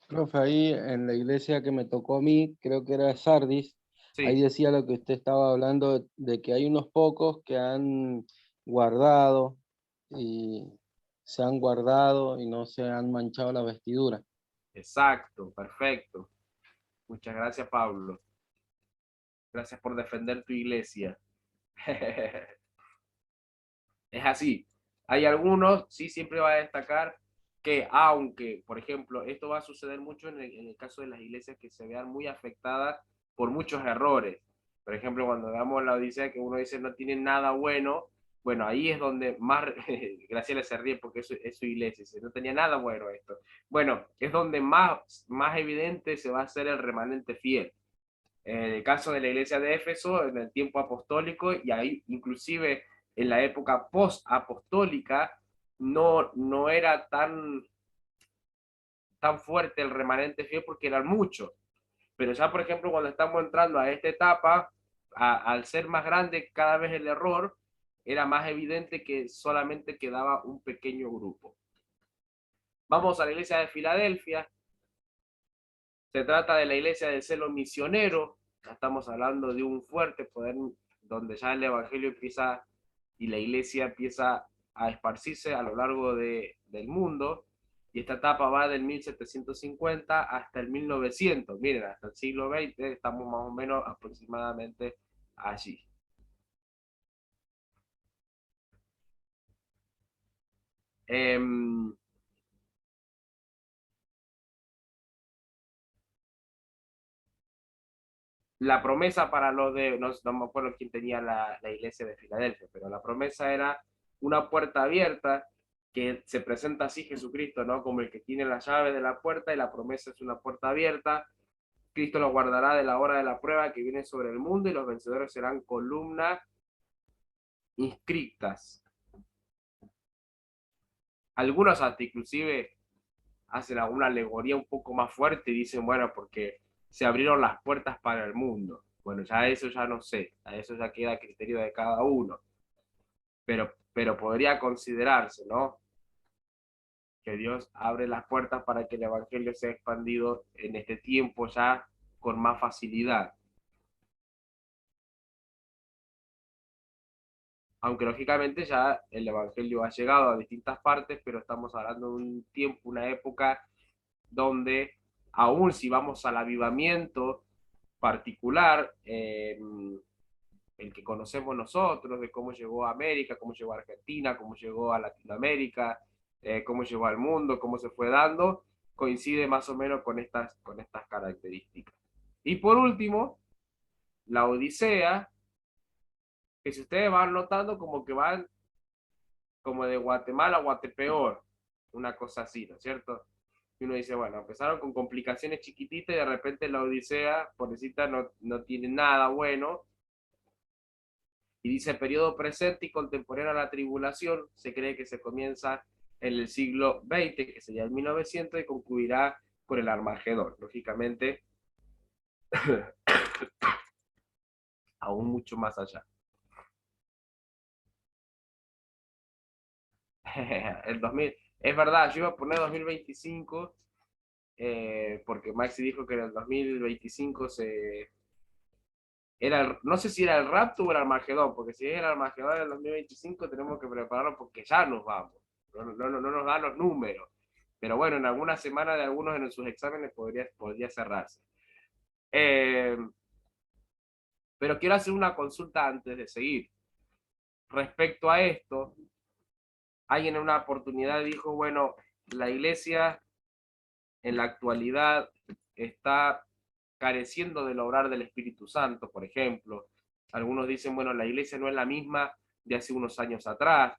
Profe, ahí en la iglesia que me tocó a mí, creo que era Sardis, Sí. ahí decía lo que usted estaba hablando, de que hay unos pocos que han guardado y se han guardado y no se han manchado la vestidura. Exacto, perfecto. Muchas gracias, Pablo. Gracias por defender tu iglesia. Es así. Hay algunos, sí, siempre va a destacar que aunque, por ejemplo, esto va a suceder mucho en el caso de las iglesias que se vean muy afectadas por muchos errores. Por ejemplo, cuando veamos la Odisea, que uno dice no tiene nada bueno, bueno, ahí es donde más, Graciela se ríe porque es su iglesia, dice, no tenía nada bueno esto. Bueno, es donde más evidente se va a hacer el remanente fiel. En el caso de la iglesia de Éfeso, en el tiempo apostólico, y ahí inclusive en la época post-apostólica, no era tan fuerte el remanente fiel porque eran muchos. Pero ya, por ejemplo, cuando estamos entrando a esta etapa, al ser más grande cada vez el error, era más evidente que solamente quedaba un pequeño grupo. Vamos a la iglesia de Filadelfia. Se trata de la iglesia del celo misionero. Ya estamos hablando de un fuerte poder donde ya el evangelio empieza y la iglesia empieza a esparcirse a lo largo del mundo. Y esta etapa va del 1750 hasta el 1900. Miren, hasta el siglo XX estamos más o menos aproximadamente allí. La promesa para los de, no me acuerdo quién tenía la iglesia de Filadelfia, pero la promesa era una puerta abierta, que se presenta así Jesucristo, ¿no? Como el que tiene la llave de la puerta, y la promesa es una puerta abierta. Cristo los guardará de la hora de la prueba que viene sobre el mundo, y los vencedores serán columnas inscritas. Algunos hasta inclusive hacen alguna alegoría un poco más fuerte y dicen, bueno, porque se abrieron las puertas para el mundo. Bueno, ya eso ya no sé, a eso ya queda a criterio de cada uno. Pero podría considerarse, ¿no? Que Dios abre las puertas para que el evangelio sea expandido en este tiempo ya con más facilidad. Aunque lógicamente ya el evangelio ha llegado a distintas partes, pero estamos hablando de un tiempo, una época donde aún si vamos al avivamiento particular, el que conocemos nosotros, de cómo llegó a América, cómo llegó a Argentina, cómo llegó a Latinoamérica, cómo llegó al mundo, cómo se fue dando, coincide más o menos con estas características. Y por último, la Odisea, que si ustedes van notando como que van como de Guatemala a Guatepeor, una cosa así, ¿no es cierto? Y uno dice, bueno, empezaron con complicaciones chiquititas y de repente la Odisea, pobrecita, no tiene nada bueno. Y dice periodo presente y contemporáneo a la tribulación, se cree que se comienza en el siglo XX, que sería el 1900, y concluirá con el Armagedón. Lógicamente, aún mucho más allá. El 2000, es verdad, yo iba a poner 2025, porque Maxi dijo que en el 2025 no sé si era el rapto o el Armagedón, porque si es el Armagedón en el 2025 tenemos que prepararnos porque ya nos vamos. No nos dan los números. Pero bueno, en alguna semana de algunos en sus exámenes podría cerrarse. Pero quiero hacer una consulta antes de seguir. Respecto a esto, alguien en una oportunidad dijo, bueno, la iglesia en la actualidad está careciendo del obrar del Espíritu Santo, por ejemplo. Algunos dicen, bueno, la iglesia no es la misma de hace unos años atrás.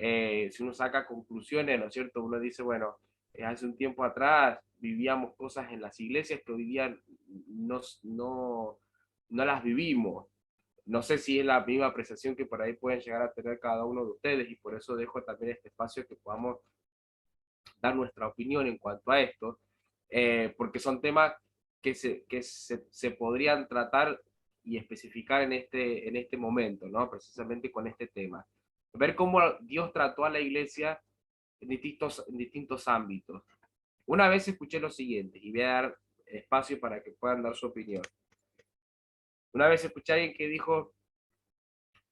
Si uno saca conclusiones, ¿no es cierto? Uno dice, bueno, hace un tiempo atrás vivíamos cosas en las iglesias que hoy día no las vivimos. No sé si es la misma apreciación que por ahí pueden llegar a tener cada uno de ustedes, y por eso dejo también este espacio que podamos dar nuestra opinión en cuanto a esto, porque son temas que se podrían tratar y especificar en este momento, ¿no? Precisamente con este tema. Ver cómo Dios trató a la iglesia en distintos ámbitos. Una vez escuché lo siguiente, y voy a dar espacio para que puedan dar su opinión. Una vez escuché a alguien que dijo,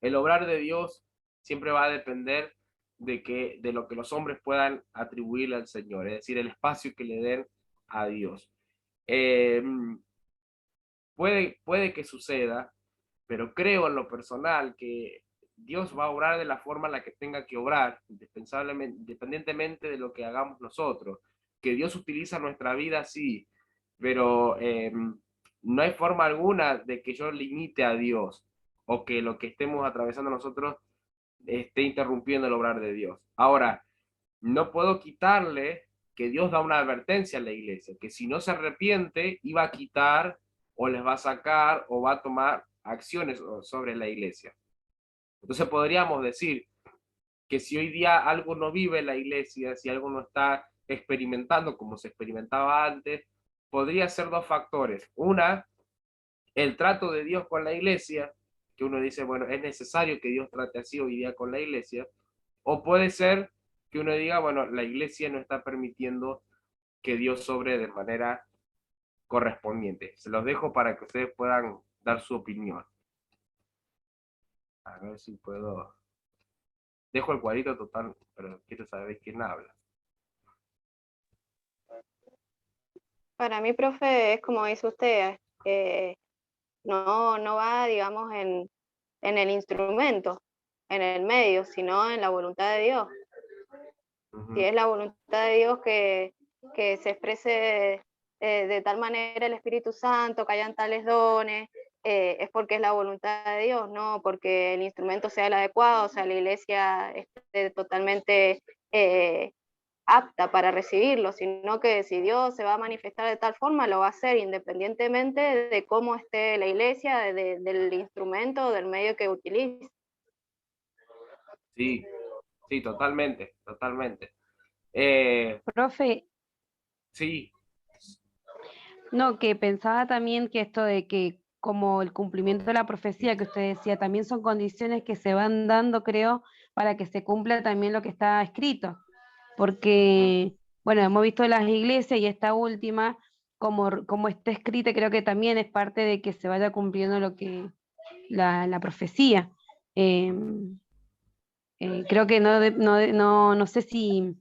el obrar de Dios siempre va a depender de lo que los hombres puedan atribuirle al Señor, es decir, el espacio que le den a Dios. Puede que suceda, pero creo en lo personal que Dios va a obrar de la forma en la que tenga que obrar, independientemente de lo que hagamos nosotros. Que Dios utiliza nuestra vida, sí, pero no hay forma alguna de que yo limite a Dios o que lo que estemos atravesando nosotros esté interrumpiendo el obrar de Dios. Ahora, no puedo quitarle que Dios da una advertencia a la iglesia, que si no se arrepiente, iba a quitar o les va a sacar o va a tomar acciones sobre la iglesia. Entonces podríamos decir que si hoy día algo no vive en la iglesia, si algo no está experimentando como se experimentaba antes, podría ser dos factores. Una, el trato de Dios con la iglesia, que uno dice, bueno, es necesario que Dios trate así hoy día con la iglesia, o puede ser que uno diga, bueno, la iglesia no está permitiendo que Dios obre de manera correspondiente. Se los dejo para que ustedes puedan dar su opinión. A ver si puedo. Dejo el cuadrito total, pero quiero saber quién habla. Para mí, profe, es como dice usted, no va, digamos, en el instrumento, en el medio, sino en la voluntad de Dios. Si es la voluntad de Dios que se exprese de tal manera el Espíritu Santo, que hayan tales dones, es porque es la voluntad de Dios, no porque el instrumento sea el adecuado, o sea, la iglesia esté totalmente apta para recibirlo, sino que si Dios se va a manifestar de tal forma, lo va a hacer independientemente de cómo esté la iglesia, del instrumento, del medio que utilice. Sí, totalmente. Profe, Sí, No, que pensaba también que esto de que como el cumplimiento de la profecía que usted decía, también son condiciones que se van dando, creo, para que se cumpla también lo que está escrito. Porque, bueno, hemos visto las iglesias y esta última, como está escrita, creo que también es parte de que se vaya cumpliendo lo que la profecía. Eh, Creo que no sé si,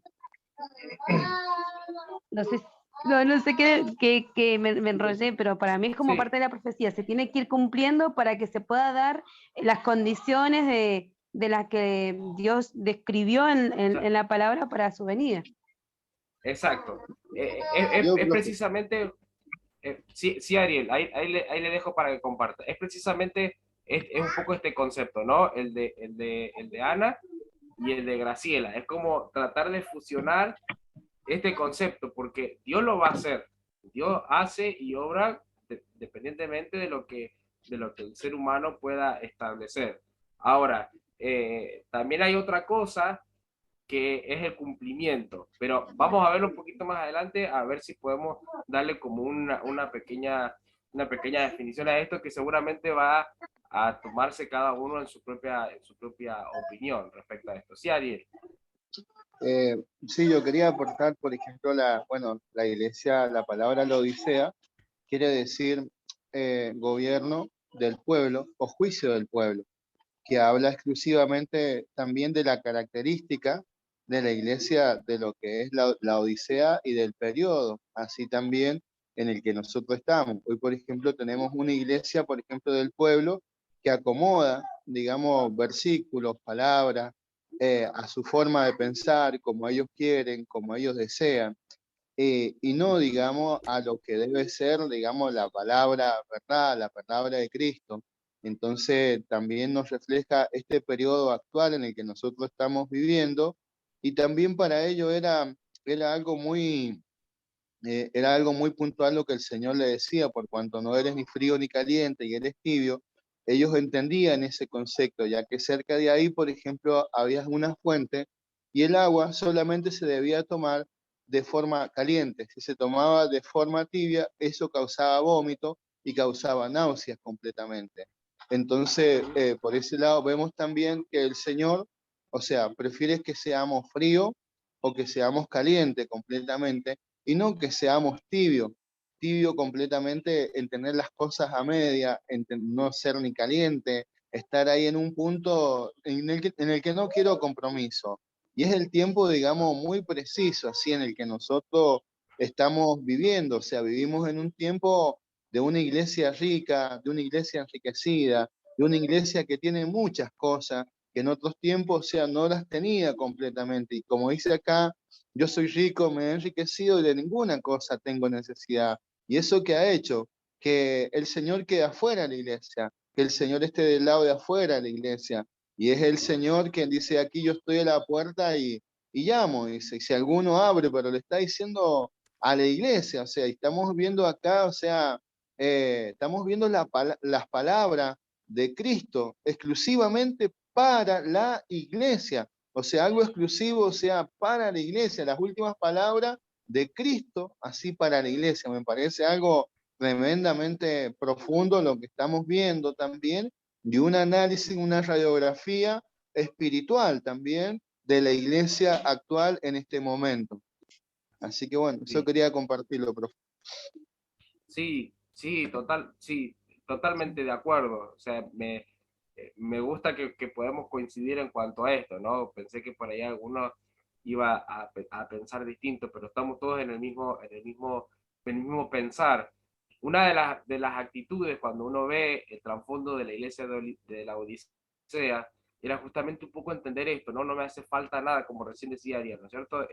no sé, no sé qué me enrollé, pero para mí es como sí, parte de la profecía, se tiene que ir cumpliendo para que se pueda dar las condiciones de las que Dios describió en la palabra para su venida. exacto. Yo, Es profe, precisamente, sí, sí, Ariel, ahí le dejo para que comparta. Es precisamente, es un poco este concepto, ¿no? El de Ana y el de Graciela. Es como tratar de fusionar este concepto, porque Dios lo va a hacer. Dios hace y obra dependientemente de lo que el ser humano pueda establecer. Ahora, también hay otra cosa que es el cumplimiento, pero vamos a verlo un poquito más adelante, a ver si podemos darle como una pequeña definición a esto que seguramente va a tomarse cada uno en su propia opinión respecto a esto. Sí, Ariel. sí, yo quería aportar, por ejemplo, bueno, la iglesia, la palabra Laodicea, quiere decir gobierno del pueblo o juicio del pueblo, que habla exclusivamente también de la característica de la iglesia, de lo que es la Odisea y del periodo, así también en el que nosotros estamos. Hoy, por ejemplo, tenemos una iglesia, por ejemplo, del pueblo que acomoda, digamos, versículos, palabras, a su forma de pensar, como ellos quieren, como ellos desean, y no, digamos, a lo que debe ser, digamos, la palabra verdad, la palabra de Cristo. Entonces, también nos refleja este periodo actual en el que nosotros estamos viviendo, y también para ello era era algo muy puntual lo que el Señor le decía, por cuanto no eres ni frío ni caliente y eres tibio. Ellos entendían ese concepto, ya que cerca de ahí, por ejemplo, había una fuente y el agua solamente se debía tomar de forma caliente. Si se tomaba de forma tibia, eso causaba vómito y causaba náuseas completamente. Entonces, por ese lado vemos también que el Señor, o sea, prefiere que seamos frío o que seamos caliente completamente, y no que seamos tibio completamente en tener las cosas a media, en no ser ni caliente, estar ahí en un punto en el que no quiero compromiso. Y es el tiempo, digamos, muy preciso, así en el que nosotros estamos viviendo, o sea, vivimos en un tiempo de una iglesia rica, de una iglesia enriquecida, de una iglesia que tiene muchas cosas que en otros tiempos, o sea, no las tenía completamente. Y como dice acá, yo soy rico, me he enriquecido y de ninguna cosa tengo necesidad. ¿Y eso qué ha hecho? Que el Señor quede afuera de la iglesia, que el Señor esté del lado de afuera de la iglesia. Y es el Señor quien dice, aquí yo estoy a la puerta y llamo. Dice, si alguno abre, pero le está diciendo a la iglesia, o sea, estamos viendo acá, o sea, estamos viendo las palabras de Cristo exclusivamente para la iglesia, o sea, algo exclusivo, o sea, para la iglesia, las últimas palabras de Cristo, así para la iglesia. Me parece algo tremendamente profundo lo que estamos viendo también, y un análisis, una radiografía espiritual también de la iglesia actual en este momento. Así que bueno, eso Sí. quería compartirlo, profe. Sí, sí, totalmente de acuerdo. O sea, me gusta que podamos coincidir en cuanto a esto, ¿no? Pensé que por ahí alguno iba a pensar distinto, pero estamos todos en el mismo pensar. Una de las actitudes cuando uno ve el trasfondo de la iglesia de la Odisea era justamente un poco entender esto, ¿no? No me hace falta nada, como recién decía Ariel, ¿no es cierto?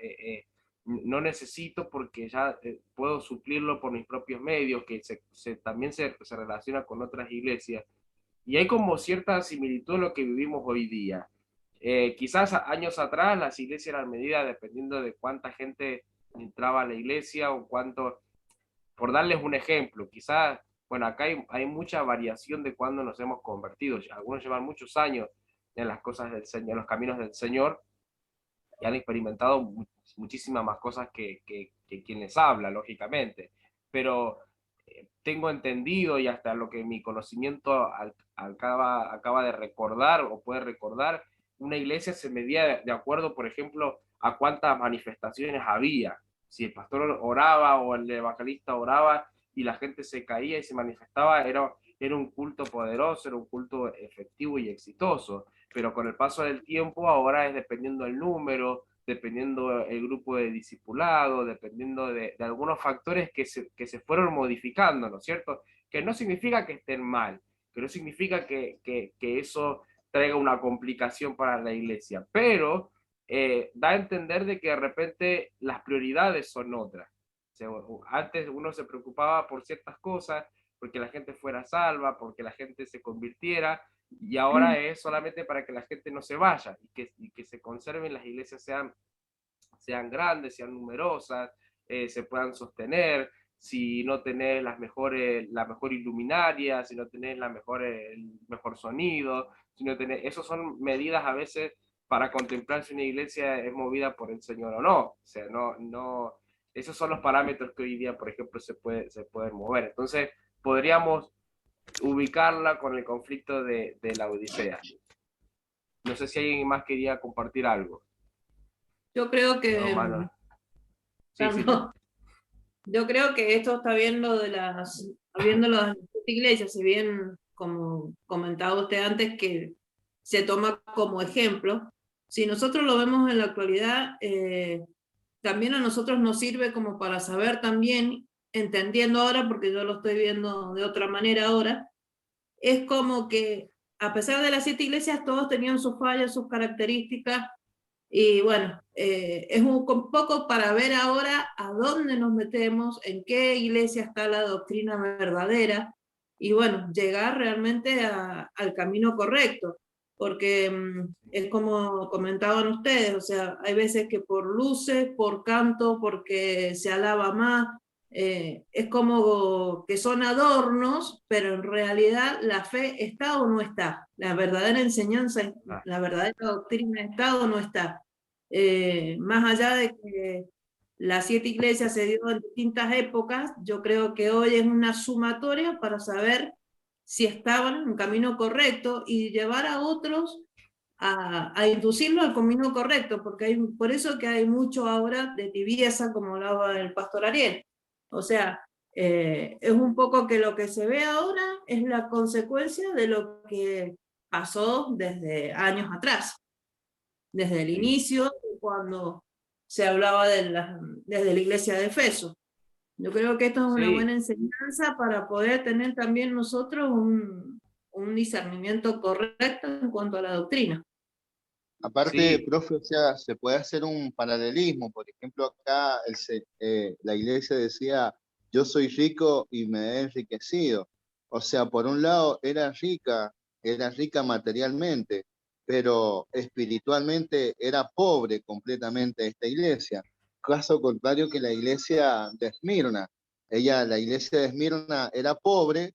No necesito porque ya puedo suplirlo por mis propios medios, que también se relaciona con otras iglesias. Y hay como cierta similitud en lo que vivimos hoy día. Quizás años atrás las iglesias eran medidas dependiendo de cuánta gente entraba a la iglesia o cuánto, por darles un ejemplo, quizás, bueno, acá hay mucha variación de cuándo nos hemos convertido. Algunos llevan muchos años en las cosas del Señor, en los caminos del Señor, y han experimentado muchísimas más cosas que quien les habla, lógicamente. Pero tengo entendido, y hasta lo que mi conocimiento acaba de recordar o puede recordar, una iglesia se medía de acuerdo, por ejemplo, a cuántas manifestaciones había. Si el pastor oraba o el evangelista oraba y la gente se caía y se manifestaba, era un culto poderoso, era un culto efectivo y exitoso. Pero con el paso del tiempo ahora es dependiendo del número, dependiendo el grupo de discipulado, dependiendo de algunos factores que se fueron modificando, ¿no es cierto? Que no significa que estén mal, que no significa que eso traiga una complicación para la iglesia, pero da a entender de que de repente las prioridades son otras. O sea, antes uno se preocupaba por ciertas cosas, porque la gente fuera salva, porque la gente se convirtiera, y ahora es solamente para que la gente no se vaya y que se conserven, las iglesias sean grandes, sean numerosas, se puedan sostener. Si no tenés la mejor iluminaria, si no tenés el mejor sonido, si no tenés, esos son medidas a veces para contemplar si una iglesia es movida por el Señor o no. O sea, no, esos son los parámetros que hoy día, por ejemplo, se pueden mover. Entonces, podríamos ubicarla con el conflicto de la Odisea. No sé si alguien más quería compartir algo. Yo creo que... No, sí, sí. Yo creo que esto está viendo viendo las iglesias, si bien, como comentaba usted antes, que se toma como ejemplo, si nosotros lo vemos en la actualidad, también a nosotros nos sirve como para saber también, entendiendo ahora, porque yo lo estoy viendo de otra manera ahora, es como que a pesar de las 7 iglesias, todos tenían sus fallas, sus características, y bueno, es un poco para ver ahora a dónde nos metemos, en qué iglesia está la doctrina verdadera, y bueno, llegar realmente al camino correcto, porque es como comentaban ustedes, o sea, hay veces que por luces, por canto, porque se alaba más, es como que son adornos, pero en realidad la fe está o no está, la verdadera enseñanza, la verdadera doctrina está o no está. Más allá de que las 7 iglesias se dio en distintas épocas, yo creo que hoy es una sumatoria para saber si estaban en un camino correcto y llevar a otros a inducirlo al camino correcto, porque por eso que hay mucho ahora de tibieza, como hablaba el pastor Ariel. O sea, es un poco que lo que se ve ahora es la consecuencia de lo que pasó desde años atrás, desde el inicio, cuando se hablaba desde la iglesia de Efeso. Yo creo que esto es una buena enseñanza para poder tener también nosotros un discernimiento correcto en cuanto a la doctrina. Aparte, profe, o sea, se puede hacer un paralelismo. Por ejemplo, acá la iglesia decía, yo soy rico y me he enriquecido. O sea, por un lado era rica materialmente, pero espiritualmente era pobre completamente esta iglesia. Caso contrario que la iglesia de Esmirna. La iglesia de Esmirna era pobre,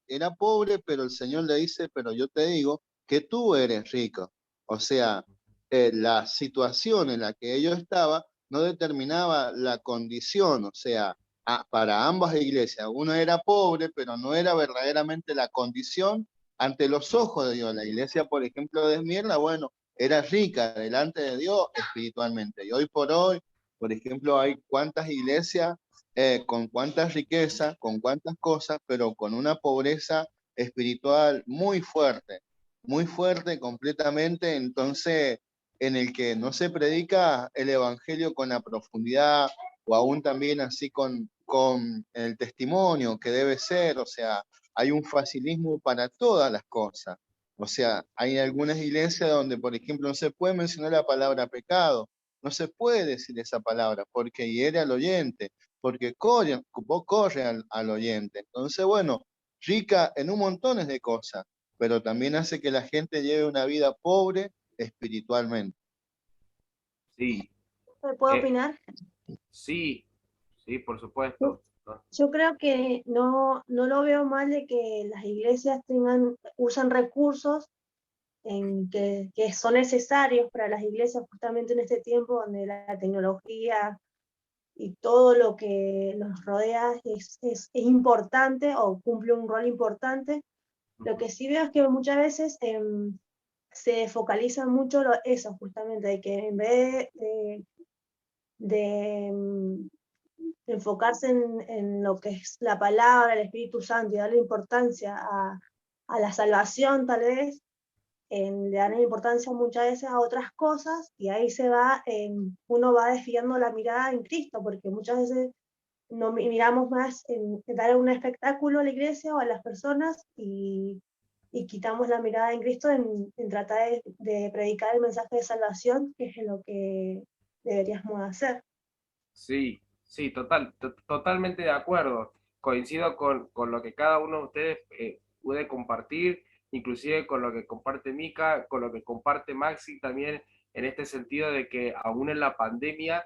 pero el Señor le dice, pero yo te digo que tú eres rico. O sea, la situación en la que ellos estaban no determinaba la condición, o sea, para ambas iglesias, uno era pobre, pero no era verdaderamente la condición ante los ojos de Dios. La iglesia, por ejemplo, de Esmirna, bueno, era rica delante de Dios espiritualmente. Y hoy por hoy, por ejemplo, hay cuántas iglesias con cuántas riquezas, con cuántas cosas, pero con una pobreza espiritual muy fuerte completamente. Entonces, en el que no se predica el evangelio con la profundidad o aún también así con el testimonio que debe ser. O sea, hay un facilismo para todas las cosas. O sea, hay algunas iglesias donde, por ejemplo, no se puede mencionar la palabra pecado, no se puede decir esa palabra porque hiere al oyente, porque corre al oyente. Entonces, bueno, rica en un montón de cosas, pero también hace que la gente lleve una vida pobre espiritualmente. Sí. ¿Puedo opinar? Sí, por supuesto. Yo creo que no lo veo mal de que las iglesias usan recursos que son necesarios para las iglesias justamente en este tiempo donde la tecnología y todo lo que los rodea es importante o cumple un rol importante. Lo que sí veo es que muchas veces se focaliza mucho eso justamente, de que en vez de enfocarse en lo que es la palabra, el Espíritu Santo y darle importancia a la salvación tal vez, le dan importancia muchas veces a otras cosas y ahí uno va desviando la mirada en Cristo, porque muchas veces no miramos más en dar un espectáculo a la iglesia o a las personas y quitamos la mirada en Cristo en tratar de predicar el mensaje de salvación, que es lo que deberíamos hacer. Sí, sí, totalmente de acuerdo. Coincido con lo que cada uno de ustedes puede compartir, inclusive con lo que comparte Mica, con lo que comparte Maxi también, en este sentido de que aún en la pandemia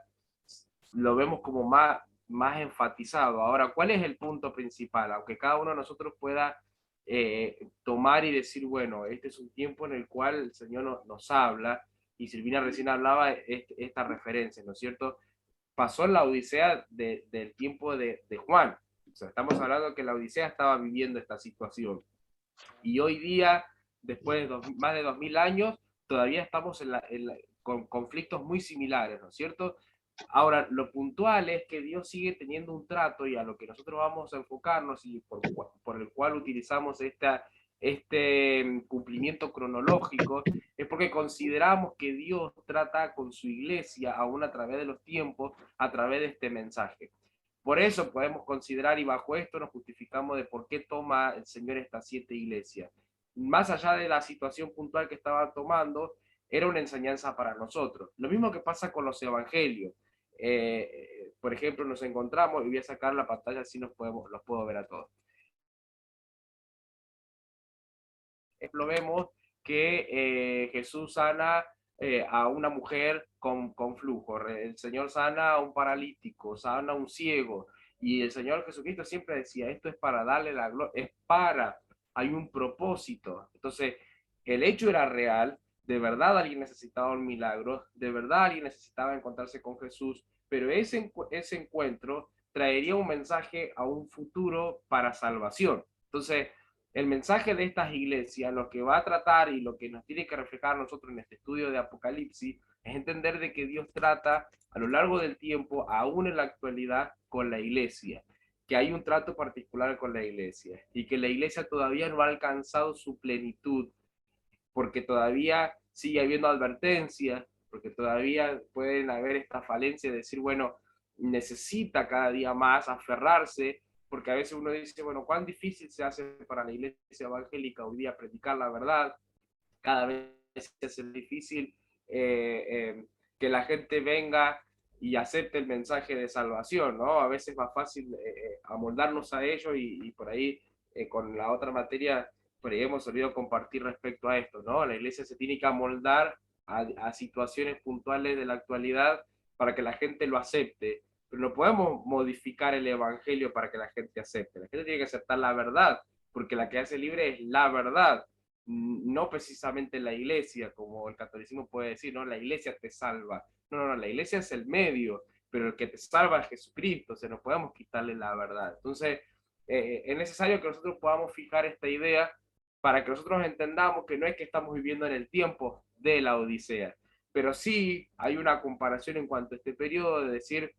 lo vemos como más enfatizado. Ahora, ¿cuál es el punto principal? Aunque cada uno de nosotros pueda tomar y decir, bueno, este es un tiempo en el cual el Señor nos habla, y Silvina recién hablaba esta referencia, ¿no es cierto? Pasó en la Odisea del tiempo de Juan. O sea, estamos hablando que la Odisea estaba viviendo esta situación. Y hoy día, después de más de 2000 años, todavía estamos con conflictos muy similares, ¿no es cierto? Ahora, lo puntual es que Dios sigue teniendo un trato, y a lo que nosotros vamos a enfocarnos y por el cual utilizamos este cumplimiento cronológico, es porque consideramos que Dios trata con su iglesia aún a través de los tiempos, a través de este mensaje. Por eso podemos considerar, y bajo esto nos justificamos de por qué toma el Señor estas 7 iglesias. Más allá de la situación puntual que estaba tomando, era una enseñanza para nosotros. Lo mismo que pasa con los evangelios. Por ejemplo, nos encontramos, y voy a sacar la pantalla así los puedo ver a todos. Ejemplo, vemos que Jesús sana a una mujer con flujo, el Señor sana a un paralítico, sana a un ciego, y el Señor Jesucristo siempre decía, esto es para darle la gloria, hay un propósito. Entonces, el hecho era real, de verdad alguien necesitaba un milagro, de verdad alguien necesitaba encontrarse con Jesús, pero ese encuentro traería un mensaje a un futuro para salvación. Entonces, el mensaje de estas iglesias, lo que va a tratar y lo que nos tiene que reflejar nosotros en este estudio de Apocalipsis, es entender de que Dios trata a lo largo del tiempo, aún en la actualidad, con la iglesia, que hay un trato particular con la iglesia y que la iglesia todavía no ha alcanzado su plenitud, porque todavía sigue habiendo advertencias, porque todavía pueden haber esta falencia de decir, bueno, necesita cada día más aferrarse, porque a veces uno dice, bueno, cuán difícil se hace para la iglesia evangélica hoy día predicar la verdad, cada vez se hace difícil que la gente venga y acepte el mensaje de salvación, ¿no? A veces es más fácil amoldarnos a ello y por ahí con la otra materia, por ahí hemos solido compartir respecto a esto, ¿no? La iglesia se tiene que amoldar a situaciones puntuales de la actualidad para que la gente lo acepte, pero no podemos modificar el evangelio para que la gente acepte. La gente tiene que aceptar la verdad, porque la que hace libre es la verdad, no precisamente la iglesia, como el catolicismo puede decir, no, la iglesia te salva. No, la iglesia es el medio, pero el que te salva es Jesucristo, o sea, no podemos quitarle la verdad. Entonces, es necesario que nosotros podamos fijar esta idea para que nosotros entendamos que no es que estamos viviendo en el tiempo de la Odisea, pero sí hay una comparación en cuanto a este periodo de decir,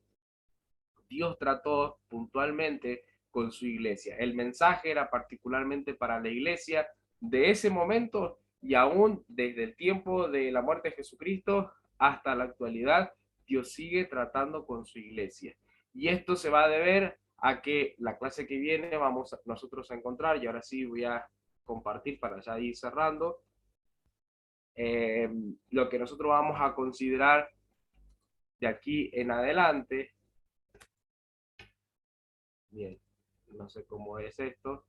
Dios trató puntualmente con su iglesia. El mensaje era particularmente para la iglesia de ese momento y aún desde el tiempo de la muerte de Jesucristo hasta la actualidad, Dios sigue tratando con su iglesia. Y esto se va a deber a que la clase que viene vamos nosotros a encontrar, y ahora sí voy a compartir para ya ir cerrando, lo que nosotros vamos a considerar de aquí en adelante. Bien, no sé cómo es esto.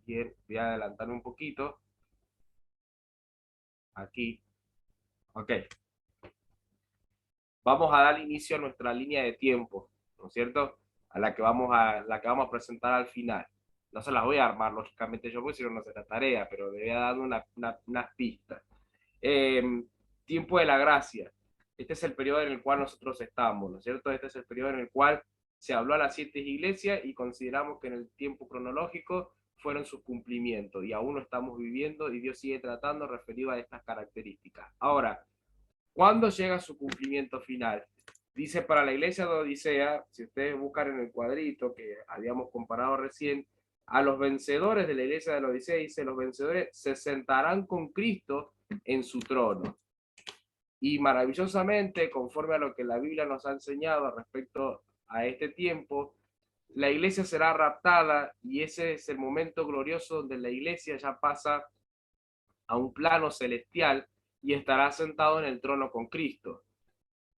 Bien, voy a adelantarme un poquito. Aquí. Ok. Vamos a dar inicio a nuestra línea de tiempo, ¿no es cierto? La que vamos a presentar al final. No se las voy a armar, lógicamente, yo, porque si no, no será tarea, pero le voy a dar unas pistas. Tiempo de la gracia. Este es el periodo en el cual nosotros estamos, ¿no es cierto? Este es el periodo en el cual se habló a las 7 iglesias y consideramos que en el tiempo cronológico fueron sus cumplimientos y aún lo estamos viviendo y Dios sigue tratando referido a estas características. Ahora, ¿cuándo llega su cumplimiento final? Dice para la iglesia de Odisea, si ustedes buscan en el cuadrito que habíamos comparado recién, a los vencedores de la iglesia de la Odisea, dice, los vencedores se sentarán con Cristo en su trono. Y maravillosamente, conforme a lo que la Biblia nos ha enseñado respecto a este tiempo, la iglesia será raptada y ese es el momento glorioso donde la iglesia ya pasa a un plano celestial y estará sentado en el trono con Cristo.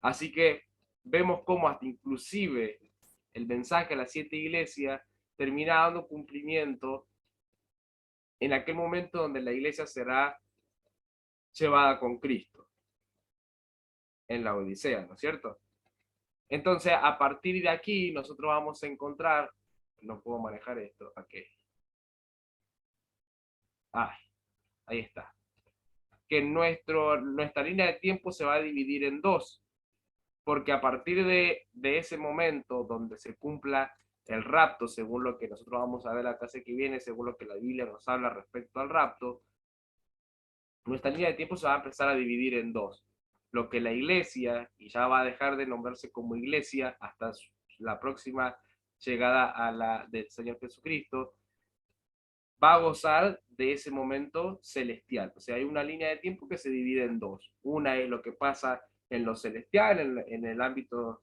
Así que vemos cómo hasta inclusive el mensaje a las 7 iglesias termina dando cumplimiento en aquel momento donde la iglesia será llevada con Cristo en la Odisea, ¿no es cierto? Entonces, a partir de aquí, nosotros vamos a encontrar, no puedo manejar esto, aquí. Ahí está. Que nuestra línea de tiempo se va a dividir en dos, porque a partir de ese momento donde se cumpla el rapto, según lo que nosotros vamos a ver la clase que viene, según lo que la Biblia nos habla respecto al rapto, nuestra línea de tiempo se va a empezar a dividir en dos. Lo que la iglesia, y ya va a dejar de nombrarse como iglesia hasta la próxima llegada a la del Señor Jesucristo, va a gozar de ese momento celestial. O sea, hay una línea de tiempo que se divide en dos. Una es lo que pasa en lo celestial, en el ámbito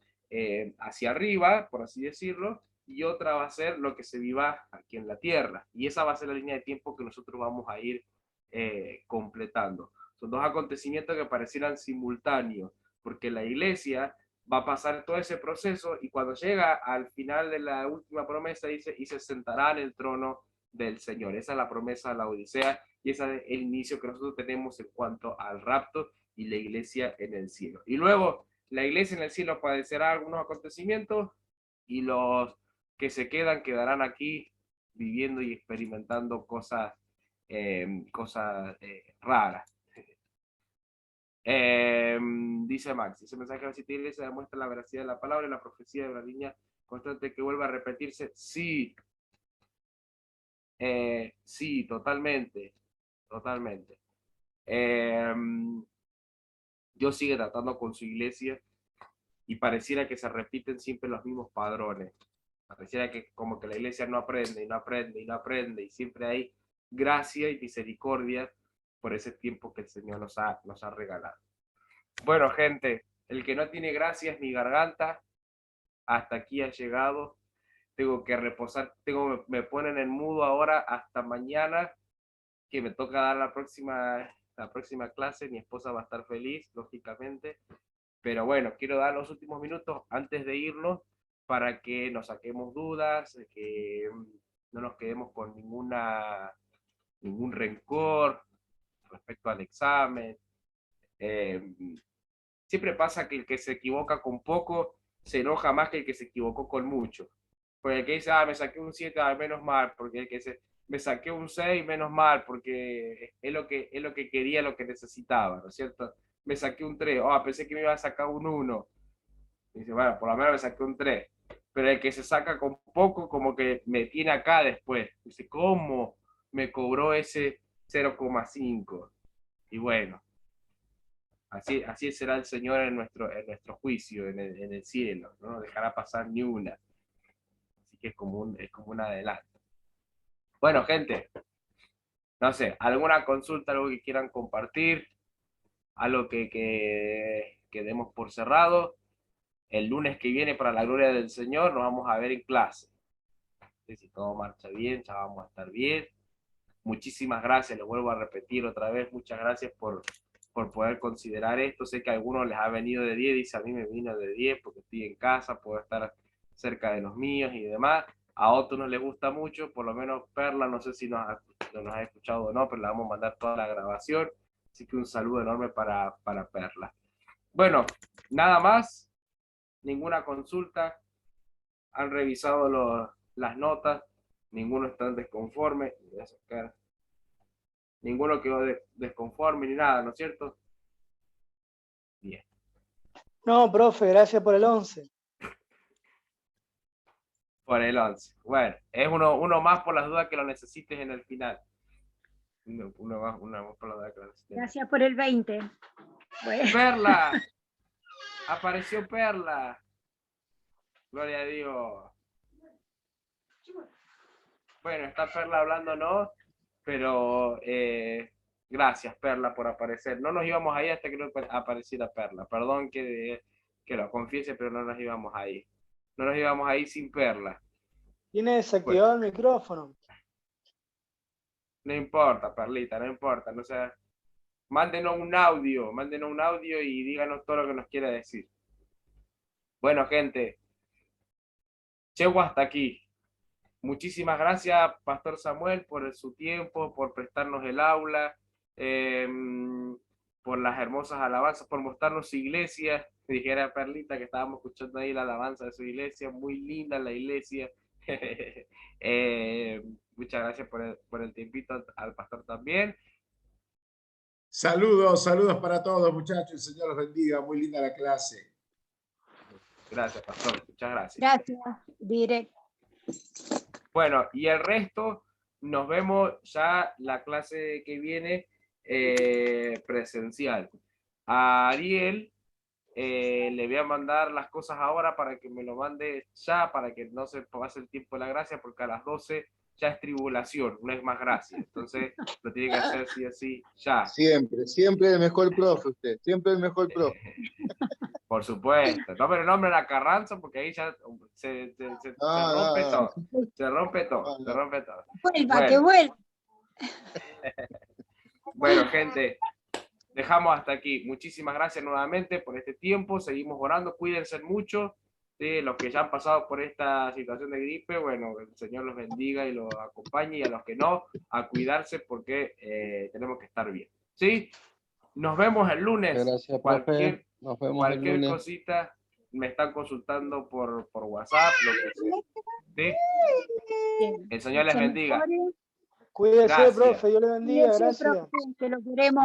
hacia arriba, por así decirlo, y otra va a ser lo que se viva aquí en la tierra. Y esa va a ser la línea de tiempo que nosotros vamos a ir completando. Son dos acontecimientos que parecieran simultáneos, porque la iglesia va a pasar todo ese proceso y cuando llega al final de la última promesa dice, y se sentará en el trono del Señor. Esa es la promesa de la Odisea y ese es el inicio que nosotros tenemos en cuanto al rapto y la iglesia en el cielo. Y luego la iglesia en el cielo padecerá algunos acontecimientos y los que se quedarán aquí viviendo y experimentando cosas raras. Dice Max, ese mensaje de la cita iglesia demuestra la veracidad de la palabra y la profecía de una línea constante que vuelva a repetirse. Sí, sí, totalmente, totalmente. Dios sigue tratando con su iglesia y pareciera que se repiten siempre los mismos padrones. Pareciera que como que la iglesia no aprende y no aprende y no aprende y siempre hay gracia y misericordia por ese tiempo que el Señor nos ha regalado. Bueno, gente, el que no tiene gracia es mi garganta. Hasta aquí ha llegado. Tengo que reposar, me ponen en mudo ahora hasta mañana, que me toca dar la próxima clase. Mi esposa va a estar feliz, lógicamente. Pero bueno, quiero dar los últimos minutos antes de irnos para que nos saquemos dudas, que no nos quedemos con ningún rencor respecto al examen. Siempre pasa que el que se equivoca con poco se enoja más que el que se equivocó con mucho. Porque el que dice, me saqué un 7, menos mal, porque el que dice, me saqué un 6, menos mal, porque es lo que quería, lo que necesitaba, ¿no es cierto? Me saqué un 3, pensé que me iba a sacar un 1. Dice, bueno, por lo menos me saqué un 3. Pero el que se saca con poco, como que me tiene acá después. Dice, ¿cómo me cobró ese 0,5? Y bueno, así será el Señor en nuestro juicio, en el cielo. No dejará pasar ni una. Así que es como un adelanto. Bueno, gente, no sé, ¿alguna consulta, algo que quieran compartir? Algo que demos por cerrado. El lunes que viene, para la gloria del Señor, nos vamos a ver en clase. Si todo marcha bien, ya vamos a estar bien. Muchísimas gracias, les vuelvo a repetir otra vez, muchas gracias por poder considerar esto. Sé que a algunos les ha venido de 10, dice, a mí me vino de 10 porque estoy en casa, puedo estar cerca de los míos y demás. A otros no les gusta mucho, por lo menos Perla, no sé si nos ha escuchado o no, pero le vamos a mandar toda la grabación. Así que un saludo enorme para Perla. Bueno, nada más. Ninguna consulta, han revisado las notas, ninguno está desconforme, voy a sacar. Ninguno quedó desconforme ni nada, ¿no es cierto? Bien. No, profe, gracias por el 11. Por el 11. Bueno, es uno más por las dudas que lo necesites en el final. Uno más por las dudas que lo necesites. Gracias por el 20. Bueno. Perla. Apareció Perla. Gloria a Dios. Bueno, está Perla hablando, ¿no? Pero gracias, Perla, por aparecer. No nos íbamos ahí hasta que no apareciera Perla. Perdón que lo confiese, pero no nos íbamos ahí. No nos íbamos ahí sin Perla. Tiene desactivado el micrófono. No importa, Perlita, no importa. No sea, mándenos un audio y díganos todo lo que nos quiera decir. Bueno, gente, llego hasta aquí. Muchísimas gracias, Pastor Samuel, por su tiempo, por prestarnos el aula, por las hermosas alabanzas, por mostrarnos su iglesia. Dijera Perlita que estábamos escuchando ahí la alabanza de su iglesia, muy linda la iglesia. Muchas gracias por el tiempito al pastor también. Saludos para todos, muchachos. El Señor los bendiga. Muy linda la clase. Gracias, pastor. Muchas gracias. Gracias, directo. Bueno, y el resto nos vemos ya la clase que viene presencial. A Ariel le voy a mandar las cosas ahora para que me lo mande ya, para que no se pase el tiempo de la gracia, porque a las 12 ya es tribulación, no es más gracia. Entonces lo tiene que hacer sí así ya. Siempre el mejor profe usted, siempre el mejor profe. Por supuesto. No, pero nombren a Carranza porque ahí ya se rompe todo. Se rompe todo. Se rompe todo. Vuelva, bueno. que vuelva. Bueno, gente, dejamos hasta aquí. Muchísimas gracias nuevamente por este tiempo. Seguimos orando. Cuídense mucho. ¿Sí? Los que ya han pasado por esta situación de gripe, bueno, el Señor los bendiga y los acompañe. Y a los que no, a cuidarse porque tenemos que estar bien. ¿Sí? Nos vemos el lunes. Gracias, profe. Nos vemos cualquier el lunes. cosita me están consultando por WhatsApp, lo que sea. ¿Sí? El Señor les bendiga. Cuídese, Gracias. profe. Dios le bendiga. Cuídese, Gracias. profe, que lo queremos.